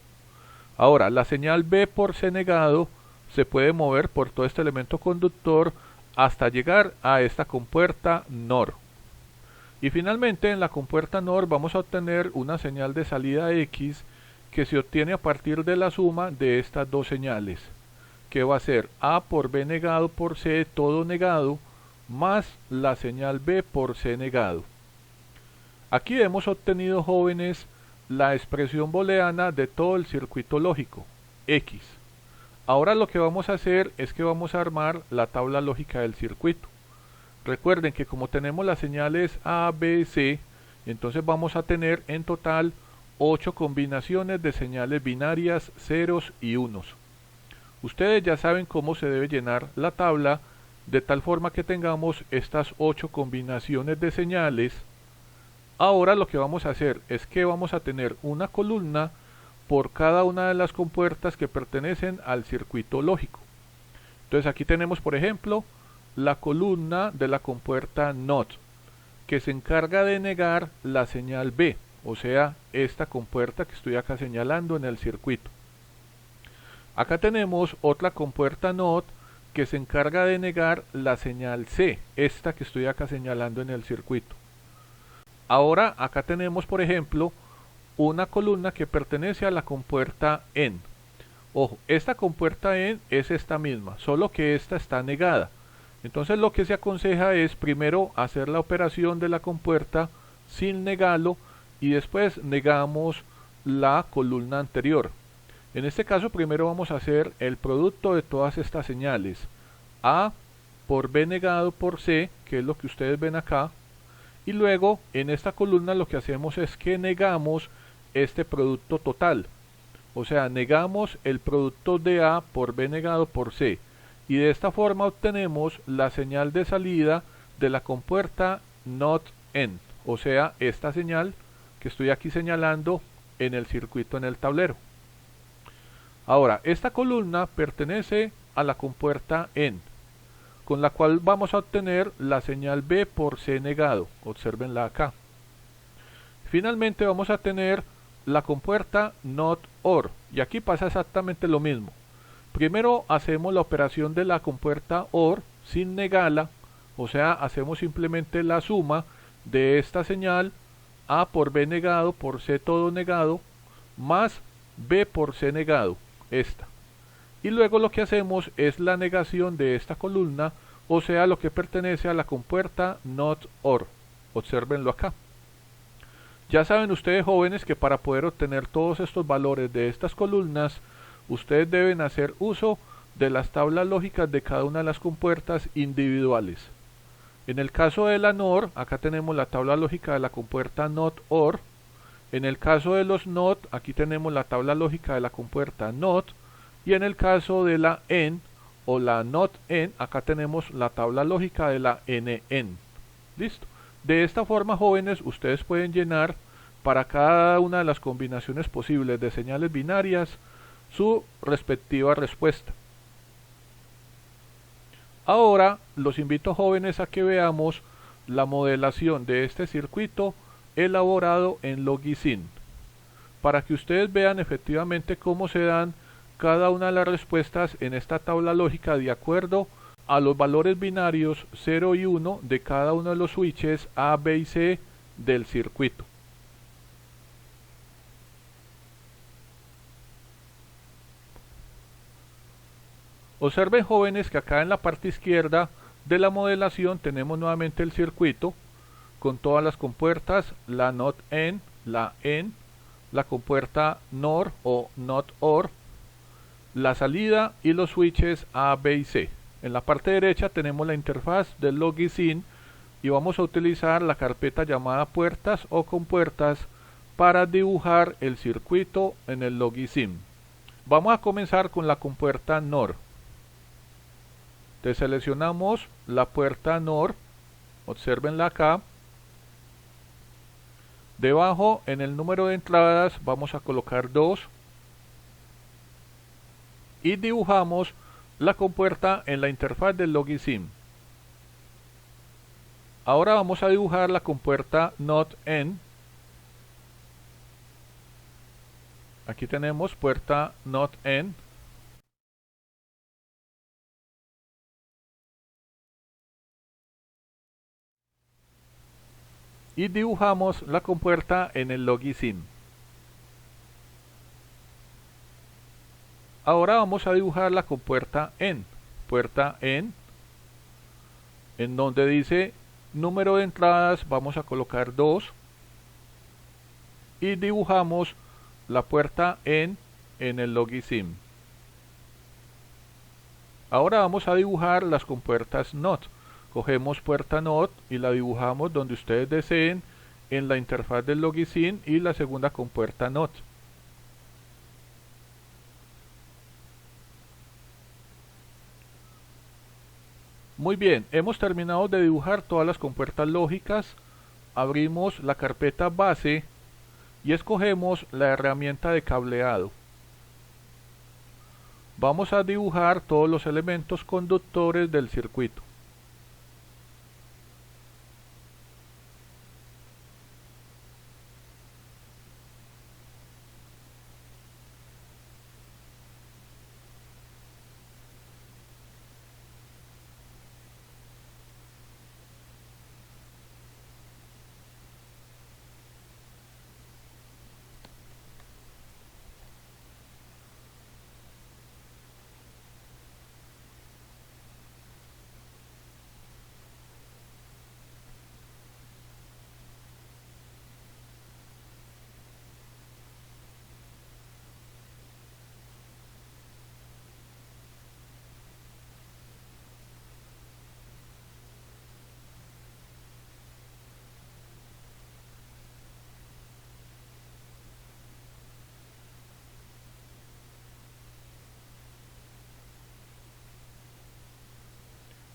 Ahora, la señal B por C negado se puede mover por todo este elemento conductor hasta llegar a esta compuerta NOR. Y finalmente en la compuerta NOR vamos a obtener una señal de salida X que se obtiene a partir de la suma de estas dos señales, que va a ser A por B negado por C todo negado más la señal B por C negado. Aquí hemos obtenido, jóvenes, la expresión booleana de todo el circuito lógico, X. Ahora lo que vamos a hacer es que vamos a armar la tabla lógica del circuito. Recuerden que como tenemos las señales A, B, C, entonces vamos a tener en total 8 combinaciones de señales binarias, ceros y unos. Ustedes ya saben cómo se debe llenar la tabla de tal forma que tengamos estas 8 combinaciones de señales. Ahora lo que vamos a hacer es que vamos a tener una columna por cada una de las compuertas que pertenecen al circuito lógico. Entonces aquí tenemos, por ejemplo, la columna de la compuerta NOT, que se encarga de negar la señal B, o sea, esta compuerta que estoy acá señalando en el circuito. Acá tenemos otra compuerta NOT que se encarga de negar la señal C, esta que estoy acá señalando en el circuito. Ahora acá tenemos, por ejemplo, una columna que pertenece a la compuerta EN. Ojo, esta compuerta EN es esta misma, solo que esta está negada. Entonces lo que se aconseja es primero hacer la operación de la compuerta sin negarlo y después negamos la columna anterior. En este caso primero vamos a hacer el producto de todas estas señales. A por B negado por C, que es lo que ustedes ven acá. Y luego en esta columna lo que hacemos es que negamos este producto total. O sea, negamos el producto de A por B negado por C. Y de esta forma obtenemos la señal de salida de la compuerta NOT END, o sea, esta señal que estoy aquí señalando en el circuito en el tablero. Ahora, esta columna pertenece a la compuerta END, con la cual vamos a obtener la señal B por C negado, observenla acá. Finalmente vamos a tener la compuerta NOT OR, y aquí pasa exactamente lo mismo. Primero hacemos la operación de la compuerta OR sin negarla, o sea, hacemos simplemente la suma de esta señal A por B negado por C todo negado, más B por C negado, esta. Y luego lo que hacemos es la negación de esta columna, o sea, lo que pertenece a la compuerta NOT OR. Obsérvenlo acá. Ya saben ustedes, jóvenes, que para poder obtener todos estos valores de estas columnas, ustedes deben hacer uso de las tablas lógicas de cada una de las compuertas individuales. En el caso de la NOR, acá tenemos la tabla lógica de la compuerta NOT OR. En el caso de los NOT, aquí tenemos la tabla lógica de la compuerta NOT. Y en el caso de la EN o la NOT EN, acá tenemos la tabla lógica de la NN. ¿Listo? De esta forma, jóvenes, ustedes pueden llenar para cada una de las combinaciones posibles de señales binarias su respectiva respuesta. Ahora los invito, jóvenes, a que veamos la modelación de este circuito elaborado en Logisim, para que ustedes vean efectivamente cómo se dan cada una de las respuestas en esta tabla lógica de acuerdo a los valores binarios 0 y 1 de cada uno de los switches A, B y C del circuito. Observen, jóvenes, que acá en la parte izquierda de la modelación tenemos nuevamente el circuito con todas las compuertas, la NOT EN, la EN, la compuerta NOR o NOT OR, la salida y los switches A, B y C. En la parte derecha tenemos la interfaz del Logisim y vamos a utilizar la carpeta llamada puertas o compuertas para dibujar el circuito en el Logisim. Vamos a comenzar con la compuerta NOR. Entonces seleccionamos la puerta NOR, observenla acá. Debajo en el número de entradas vamos a colocar 2 y dibujamos la compuerta en la interfaz del Login Sim. Ahora vamos a dibujar la compuerta NOT EN. Aquí tenemos puerta NOT EN. Y dibujamos la compuerta en el Login Sim. Ahora vamos a dibujar la compuerta EN. Puerta EN. En donde dice número de entradas vamos a colocar 2. Y dibujamos la puerta EN en el Login Sim. Ahora vamos a dibujar las compuertas NOT. Cogemos puerta NOT y la dibujamos donde ustedes deseen en la interfaz del Login Sim y la segunda compuerta NOT. Muy bien, hemos terminado de dibujar todas las compuertas lógicas. Abrimos la carpeta base y escogemos la herramienta de cableado. Vamos a dibujar todos los elementos conductores del circuito.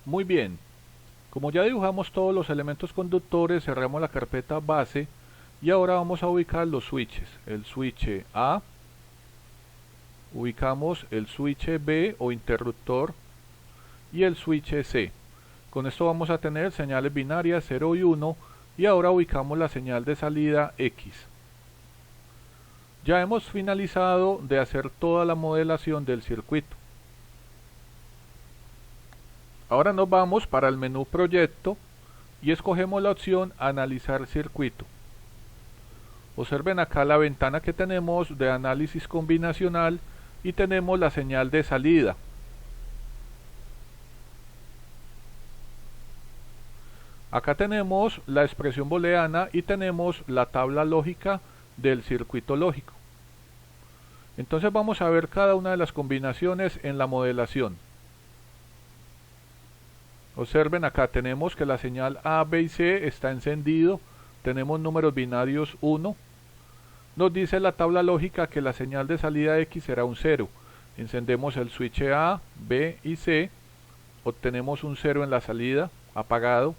Muy bien, como ya dibujamos todos los elementos conductores, cerramos la carpeta base y ahora vamos a ubicar los switches. El switch A, ubicamos el switch B o interruptor y el switch C. Con esto vamos a tener señales binarias 0 y 1 y ahora ubicamos la señal de salida X. Ya hemos finalizado de hacer toda la modelación del circuito. Ahora nos vamos para el menú Proyecto y escogemos la opción Analizar circuito. Observen acá la ventana que tenemos de análisis combinacional y tenemos la señal de salida. Acá tenemos la expresión booleana y tenemos la tabla lógica del circuito lógico. Entonces vamos a ver cada una de las combinaciones en la modelación. Observen acá tenemos que la señal A, B y C está encendido, tenemos números binarios 1. Nos dice la tabla lógica que la señal de salida X será un 0. Encendemos el switch A, B y C, obtenemos un 0 en la salida, apagado.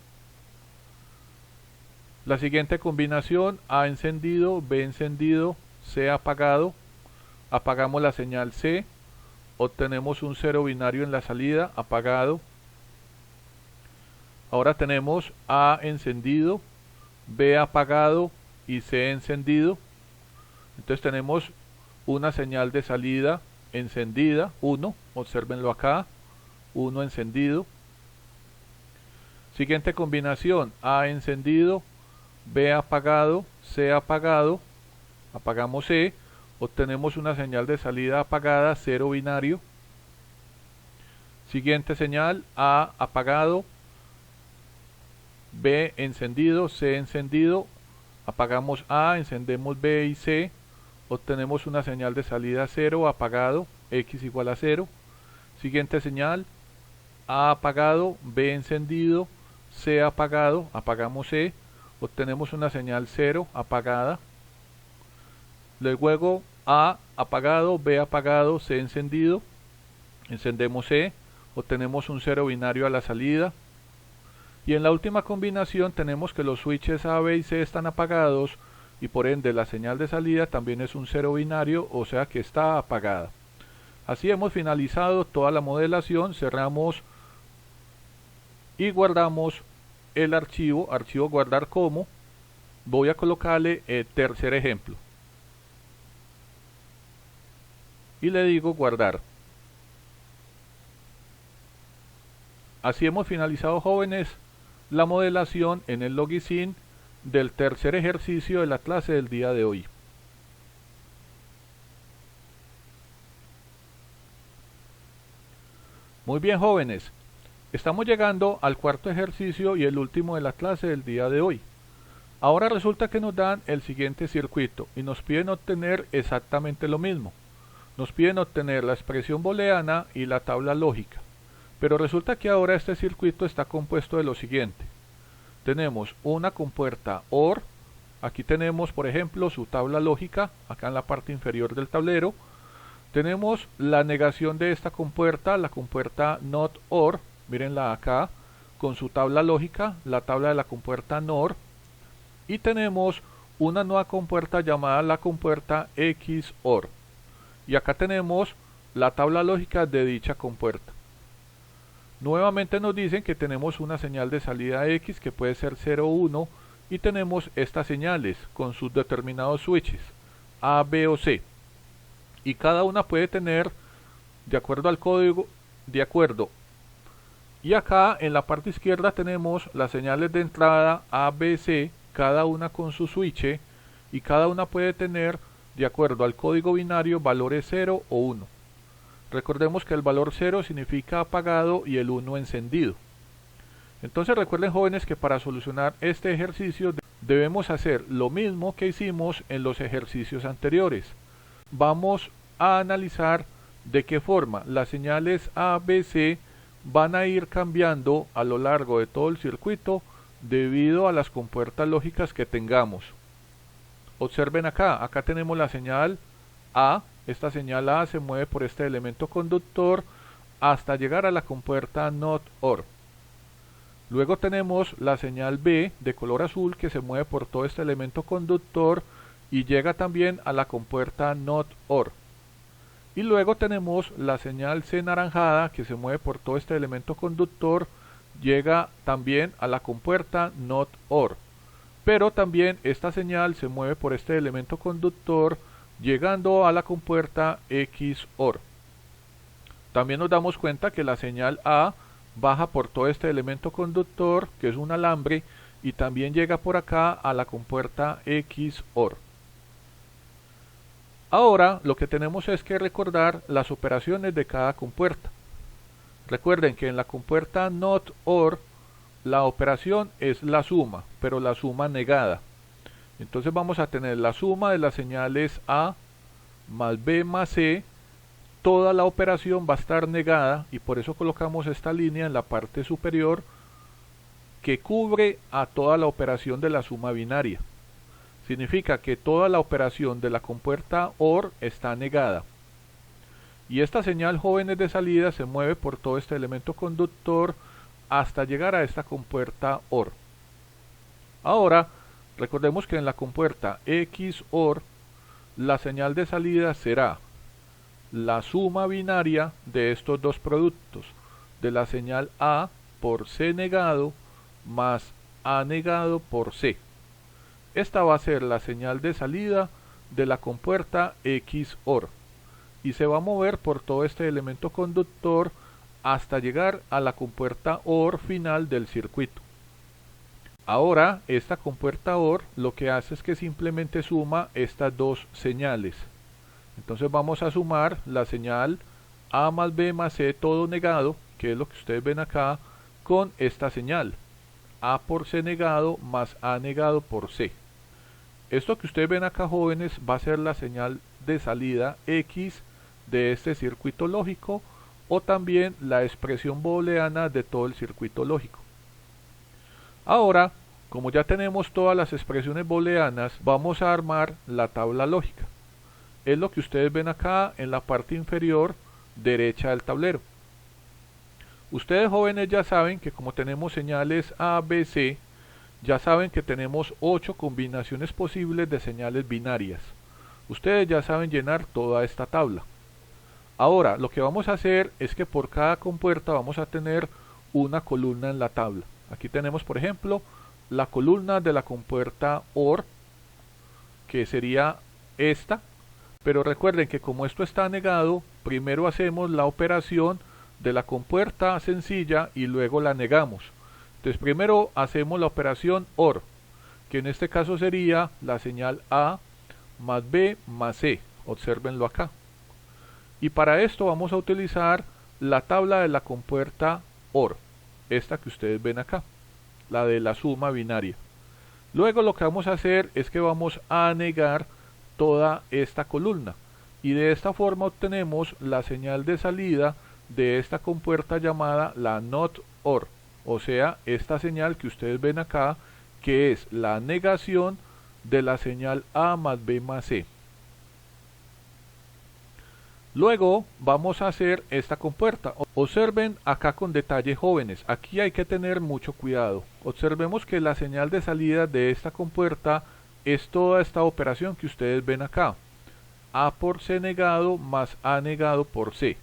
La siguiente combinación, A encendido, B encendido, C apagado. Apagamos la señal C, obtenemos un 0 binario en la salida, apagado. Ahora tenemos A encendido, B apagado y C encendido. Entonces tenemos una señal de salida encendida, 1, observenlo acá, 1 encendido. Siguiente combinación, A encendido, B apagado, C apagado, apagamos C, obtenemos una señal de salida apagada, 0 binario. Siguiente señal, A apagado, B encendido, C encendido, apagamos A, encendemos B y C, obtenemos una señal de salida 0, apagado, X igual a 0. Siguiente señal, A apagado, B encendido, C apagado, apagamos C, obtenemos una señal 0, apagada. Luego A apagado, B apagado, C encendido, encendemos C, obtenemos un 0 binario a la salida. Y en la última combinación tenemos que los switches A, B y C están apagados y por ende la señal de salida también es un 0 binario, o sea que está apagada. Así hemos finalizado toda la modelación, cerramos y guardamos el archivo guardar como. Voy a colocarle el tercer ejemplo y le digo guardar. Así hemos finalizado, jóvenes, la modelación en el Logisin del tercer ejercicio de la clase del día de hoy. Muy bien, jóvenes, estamos llegando al cuarto ejercicio y el último de la clase del día de hoy. Ahora resulta que nos dan el siguiente circuito y nos piden obtener exactamente lo mismo. Nos piden obtener la expresión booleana y la tabla lógica. Pero resulta que ahora este circuito está compuesto de lo siguiente. Tenemos una compuerta OR, aquí tenemos por ejemplo su tabla lógica, acá en la parte inferior del tablero. Tenemos la negación de esta compuerta, la compuerta NOT OR, mírenla acá, con su tabla lógica, la tabla de la compuerta NOR. Y tenemos una nueva compuerta llamada la compuerta XOR. Y acá tenemos la tabla lógica de dicha compuerta. Nuevamente nos dicen que tenemos una señal de salida X que puede ser 0 o 1 y tenemos estas señales con sus determinados switches A, B o C. Y cada una puede tener, de acuerdo al código, Y acá en la parte izquierda tenemos las señales de entrada A, B, C, cada una con su switch y cada una puede tener, de acuerdo al código binario, valores 0 o 1. Recordemos que el valor 0 significa apagado y el 1 encendido. Entonces recuerden, jóvenes, que para solucionar este ejercicio debemos hacer lo mismo que hicimos en los ejercicios anteriores. Vamos a analizar de qué forma las señales A, B, C van a ir cambiando a lo largo de todo el circuito debido a las compuertas lógicas que tengamos. Observen acá tenemos la señal A. Esta señal A se mueve por este elemento conductor hasta llegar a la compuerta NOT OR. Luego tenemos la señal B de color azul que se mueve por todo este elemento conductor y llega también a la compuerta NOT OR. Y luego tenemos la señal C naranjada que se mueve por todo este elemento conductor, llega también a la compuerta NOT OR. Pero también esta señal se mueve por este elemento conductor llegando a la compuerta XOR. También nos damos cuenta que la señal A baja por todo este elemento conductor que es un alambre y también llega por acá a la compuerta XOR. Ahora lo que tenemos es que recordar las operaciones de cada compuerta. Recuerden que en la compuerta NOT OR la operación es la suma, pero la suma negada. Entonces vamos a tener la suma de las señales A más B más C. Toda la operación va a estar negada y por eso colocamos esta línea en la parte superior que cubre a toda la operación de la suma binaria. Significa que toda la operación de la compuerta OR está negada. Y esta señal, jóvenes, de salida se mueve por todo este elemento conductor hasta llegar a esta compuerta OR. Ahora, recordemos que en la compuerta XOR, la señal de salida será la suma binaria de estos dos productos, de la señal A por C negado más A negado por C. Esta va a ser la señal de salida de la compuerta XOR y se va a mover por todo este elemento conductor hasta llegar a la compuerta OR final del circuito. Ahora esta compuerta OR lo que hace es que simplemente suma estas dos señales. Entonces vamos a sumar la señal A más B más C todo negado, que es lo que ustedes ven acá, con esta señal A por C negado más A negado por C. Esto que ustedes ven acá, jóvenes, va a ser la señal de salida X de este circuito lógico o también la expresión booleana de todo el circuito lógico. Ahora, como ya tenemos todas las expresiones booleanas, vamos a armar la tabla lógica. Es lo que ustedes ven acá en la parte inferior derecha del tablero. Ustedes jóvenes ya saben que como tenemos señales A, B, C, ya saben que tenemos 8 combinaciones posibles de señales binarias. Ustedes ya saben llenar toda esta tabla. Ahora, lo que vamos a hacer es que por cada compuerta vamos a tener una columna en la tabla. Aquí tenemos, por ejemplo, la columna de la compuerta OR, que sería esta. Pero recuerden que como esto está negado, primero hacemos la operación de la compuerta sencilla y luego la negamos. Entonces primero hacemos la operación OR, que en este caso sería la señal A más B más C. Obsérvenlo acá. Y para esto vamos a utilizar la tabla de la compuerta OR, esta que ustedes ven acá, la de la suma binaria. Luego lo que vamos a hacer es que vamos a negar toda esta columna y de esta forma obtenemos la señal de salida de esta compuerta llamada la NOT OR, o sea, esta señal que ustedes ven acá, que es la negación de la señal A más B más C. Luego vamos a hacer esta compuerta. Observen acá con detalle, jóvenes, aquí hay que tener mucho cuidado. Observemos que la señal de salida de esta compuerta es toda esta operación que ustedes ven acá. A por C negado más A negado por C.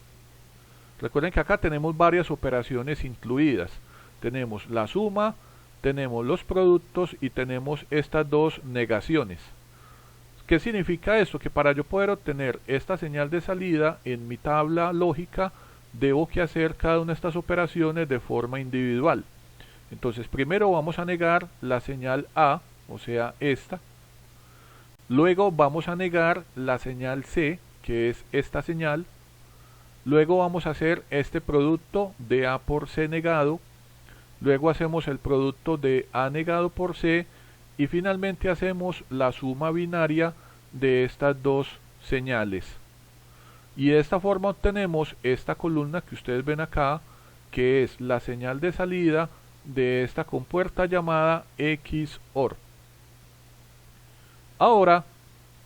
Recuerden que acá tenemos varias operaciones incluidas. Tenemos la suma, tenemos los productos y tenemos estas dos negaciones. ¿Qué significa esto? Que para yo poder obtener esta señal de salida en mi tabla lógica, debo que hacer cada una de estas operaciones de forma individual. Entonces primero vamos a negar la señal A, o sea esta. Luego vamos a negar la señal C, que es esta señal. Luego vamos a hacer este producto de A por C negado. Luego hacemos el producto de A negado por C. Y finalmente hacemos la suma binaria de estas dos señales. Y de esta forma obtenemos esta columna que ustedes ven acá, que es la señal de salida de esta compuerta llamada XOR. Ahora,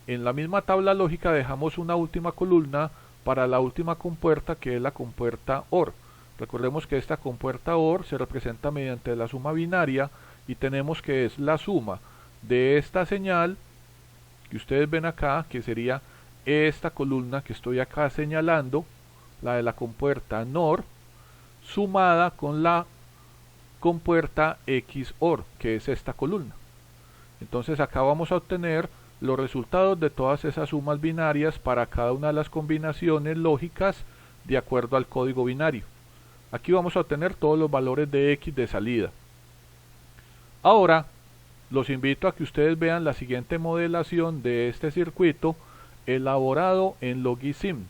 en la misma tabla lógica dejamos una última columna para la última compuerta, que es la compuerta OR. Recordemos que esta compuerta OR se representa mediante la suma binaria y tenemos que es la suma de esta señal que ustedes ven acá, que sería esta columna que estoy acá señalando, la de la compuerta NOR, sumada con la compuerta XOR, que es esta columna. Entonces acá vamos a obtener los resultados de todas esas sumas binarias para cada una de las combinaciones lógicas de acuerdo al código binario. Aquí vamos a obtener todos los valores de X de salida. Ahora los invito a que ustedes vean la siguiente modelación de este circuito elaborado en Logisim,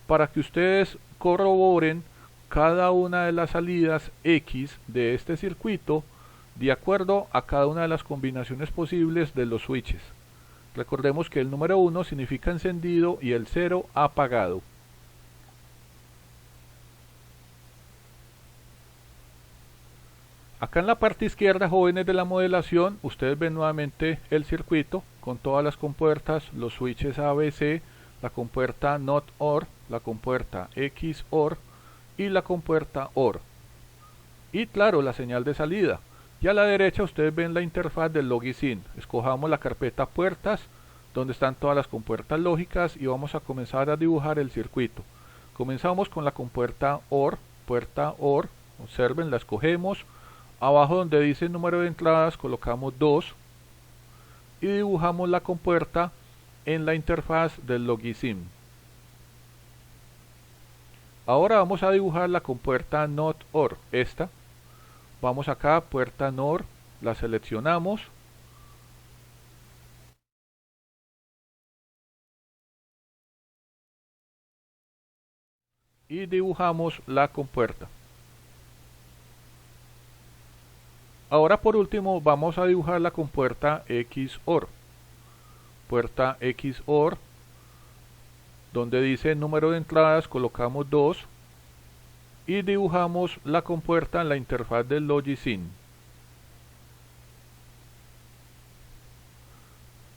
para que ustedes corroboren cada una de las salidas X de este circuito de acuerdo a cada una de las combinaciones posibles de los switches. Recordemos que el número 1 significa encendido y el 0 apagado. Acá en la parte izquierda, jóvenes, de la modelación, ustedes ven nuevamente el circuito con todas las compuertas, los switches ABC, la compuerta NOT OR, la compuerta XOR y la compuerta OR. Y claro, la señal de salida. Y a la derecha ustedes ven la interfaz del Logisim. Escojamos la carpeta puertas, donde están todas las compuertas lógicas, y vamos a comenzar a dibujar el circuito. Comenzamos con la compuerta OR, puerta OR, observen, la escogemos. Abajo donde dice el número de entradas colocamos 2 y dibujamos la compuerta en la interfaz del Logisim. Ahora vamos a dibujar la compuerta NOT OR, esta. Vamos acá, puerta NOR, la seleccionamos. Y dibujamos la compuerta. Ahora por último vamos a dibujar la compuerta XOR. Puerta XOR, donde dice el número de entradas colocamos 2 y dibujamos la compuerta en la interfaz del Logisim.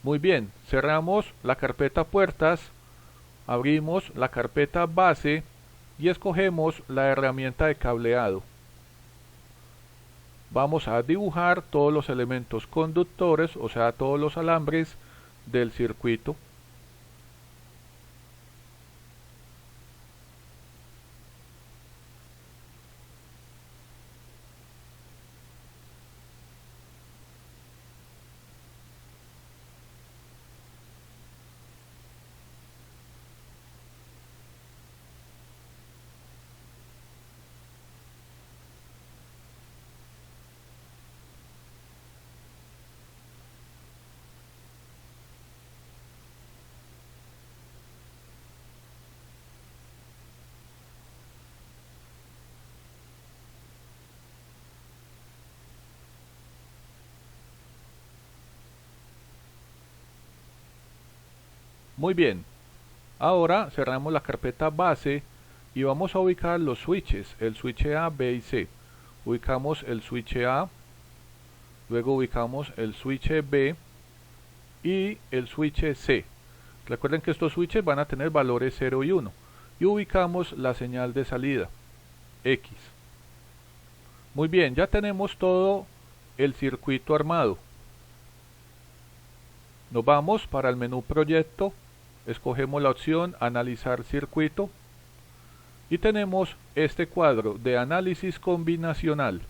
Muy bien, cerramos la carpeta puertas, abrimos la carpeta base y escogemos la herramienta de cableado. Vamos a dibujar todos los elementos conductores, o sea, todos los alambres del circuito. Muy bien, ahora cerramos la carpeta base y vamos a ubicar los switches, el switch A, B y C. Ubicamos el switch A, luego ubicamos el switch B y el switch C. Recuerden que estos switches van a tener valores 0 y 1. Y ubicamos la señal de salida, X. Muy bien, ya tenemos todo el circuito armado. Nos vamos para el menú Proyecto, escogemos la opción Analizar circuito y tenemos este cuadro de análisis combinacional.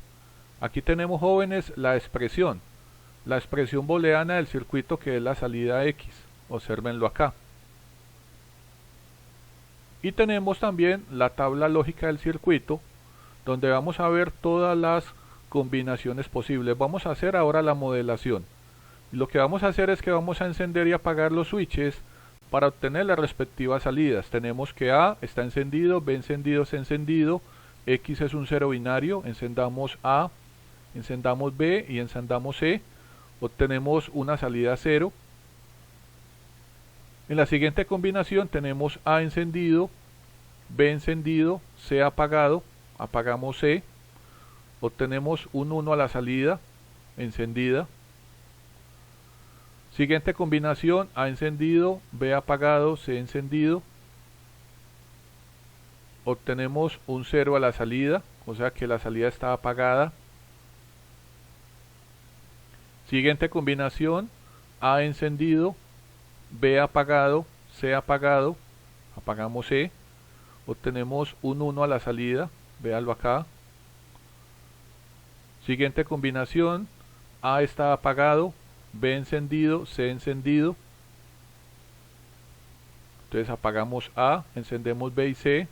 Aquí tenemos, jóvenes, la expresión booleana del circuito, que es la salida X. Obsérvenlo acá. Y tenemos también la tabla lógica del circuito, donde vamos a ver todas las combinaciones posibles. Vamos a hacer ahora la modelación. Lo que vamos a hacer es que vamos a encender y apagar los switches para obtener las respectivas salidas. Tenemos que A está encendido, B encendido, C encendido, X es un 0 binario, encendamos A, encendamos B y encendamos C, obtenemos una salida 0. En la siguiente combinación tenemos A encendido, B encendido, C apagado, apagamos C, obtenemos un 1 a la salida, encendida. Siguiente combinación, A encendido, B apagado, C encendido. Obtenemos un 0 a la salida, o sea que la salida está apagada. Siguiente combinación, A encendido, B apagado, C apagado, apagamos C. Obtenemos un 1 a la salida, véanlo acá. Siguiente combinación, A está apagado, B encendido, C encendido. Entonces apagamos A, encendemos B y C.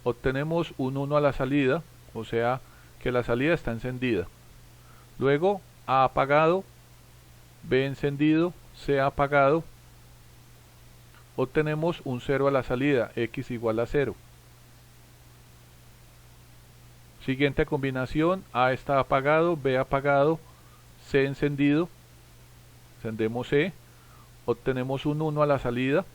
Obtenemos un 1 a la salida, o sea que la salida está encendida. Luego A apagado, B encendido, C apagado. Obtenemos un 0 a la salida, X igual a 0. Siguiente combinación, A está apagado, B apagado, C encendido. Encendemos C, obtenemos un 1 a la salida.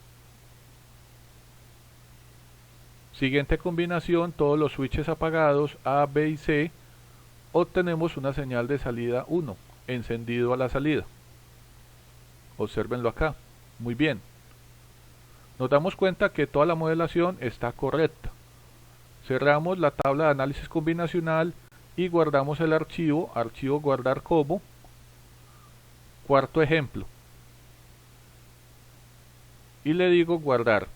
Siguiente combinación, todos los switches apagados, A, B y C, obtenemos una señal de salida 1, encendido a la salida. Obsérvenlo acá, muy bien. Nos damos cuenta que toda la modelación está correcta. Cerramos la tabla de análisis combinacional y guardamos el archivo, guardar como. Cuarto ejemplo. Y le digo guardar.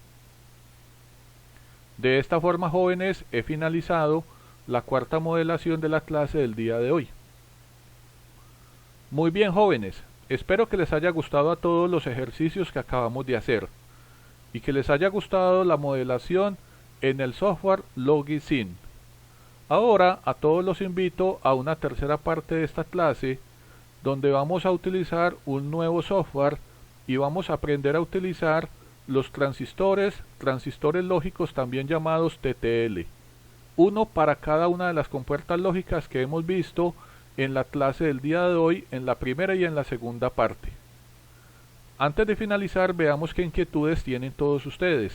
De esta forma, jóvenes, he finalizado la cuarta modelación de la clase del día de hoy. Muy bien, jóvenes, espero que les haya gustado a todos los ejercicios que acabamos de hacer y que les haya gustado la modelación en el software Logisim. Ahora a todos los invito a una tercera parte de esta clase, donde vamos a utilizar un nuevo software y vamos a aprender a utilizar los transistores lógicos, también llamados TTL. Uno para cada una de las compuertas lógicas que hemos visto en la clase del día de hoy, en la primera y en la segunda parte. Antes de finalizar, veamos qué inquietudes tienen todos ustedes.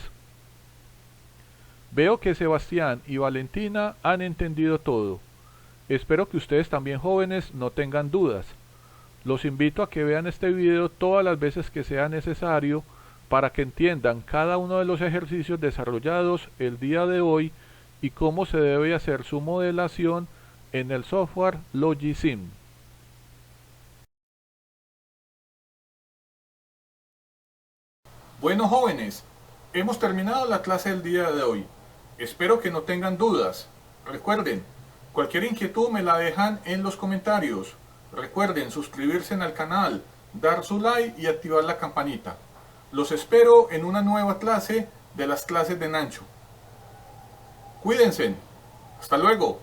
Veo que Sebastián y Valentina han entendido todo. Espero que ustedes también, jóvenes, no tengan dudas. Los invito a que vean este video todas las veces que sea necesario para que entiendan cada uno de los ejercicios desarrollados el día de hoy y cómo se debe hacer su modelación en el software Logisim. Bueno, jóvenes, hemos terminado la clase del día de hoy. Espero que no tengan dudas. Recuerden, cualquier inquietud me la dejan en los comentarios. Recuerden suscribirse al canal, dar su like y activar la campanita. Los espero en una nueva clase de las clases de Nancho. Cuídense. Hasta luego.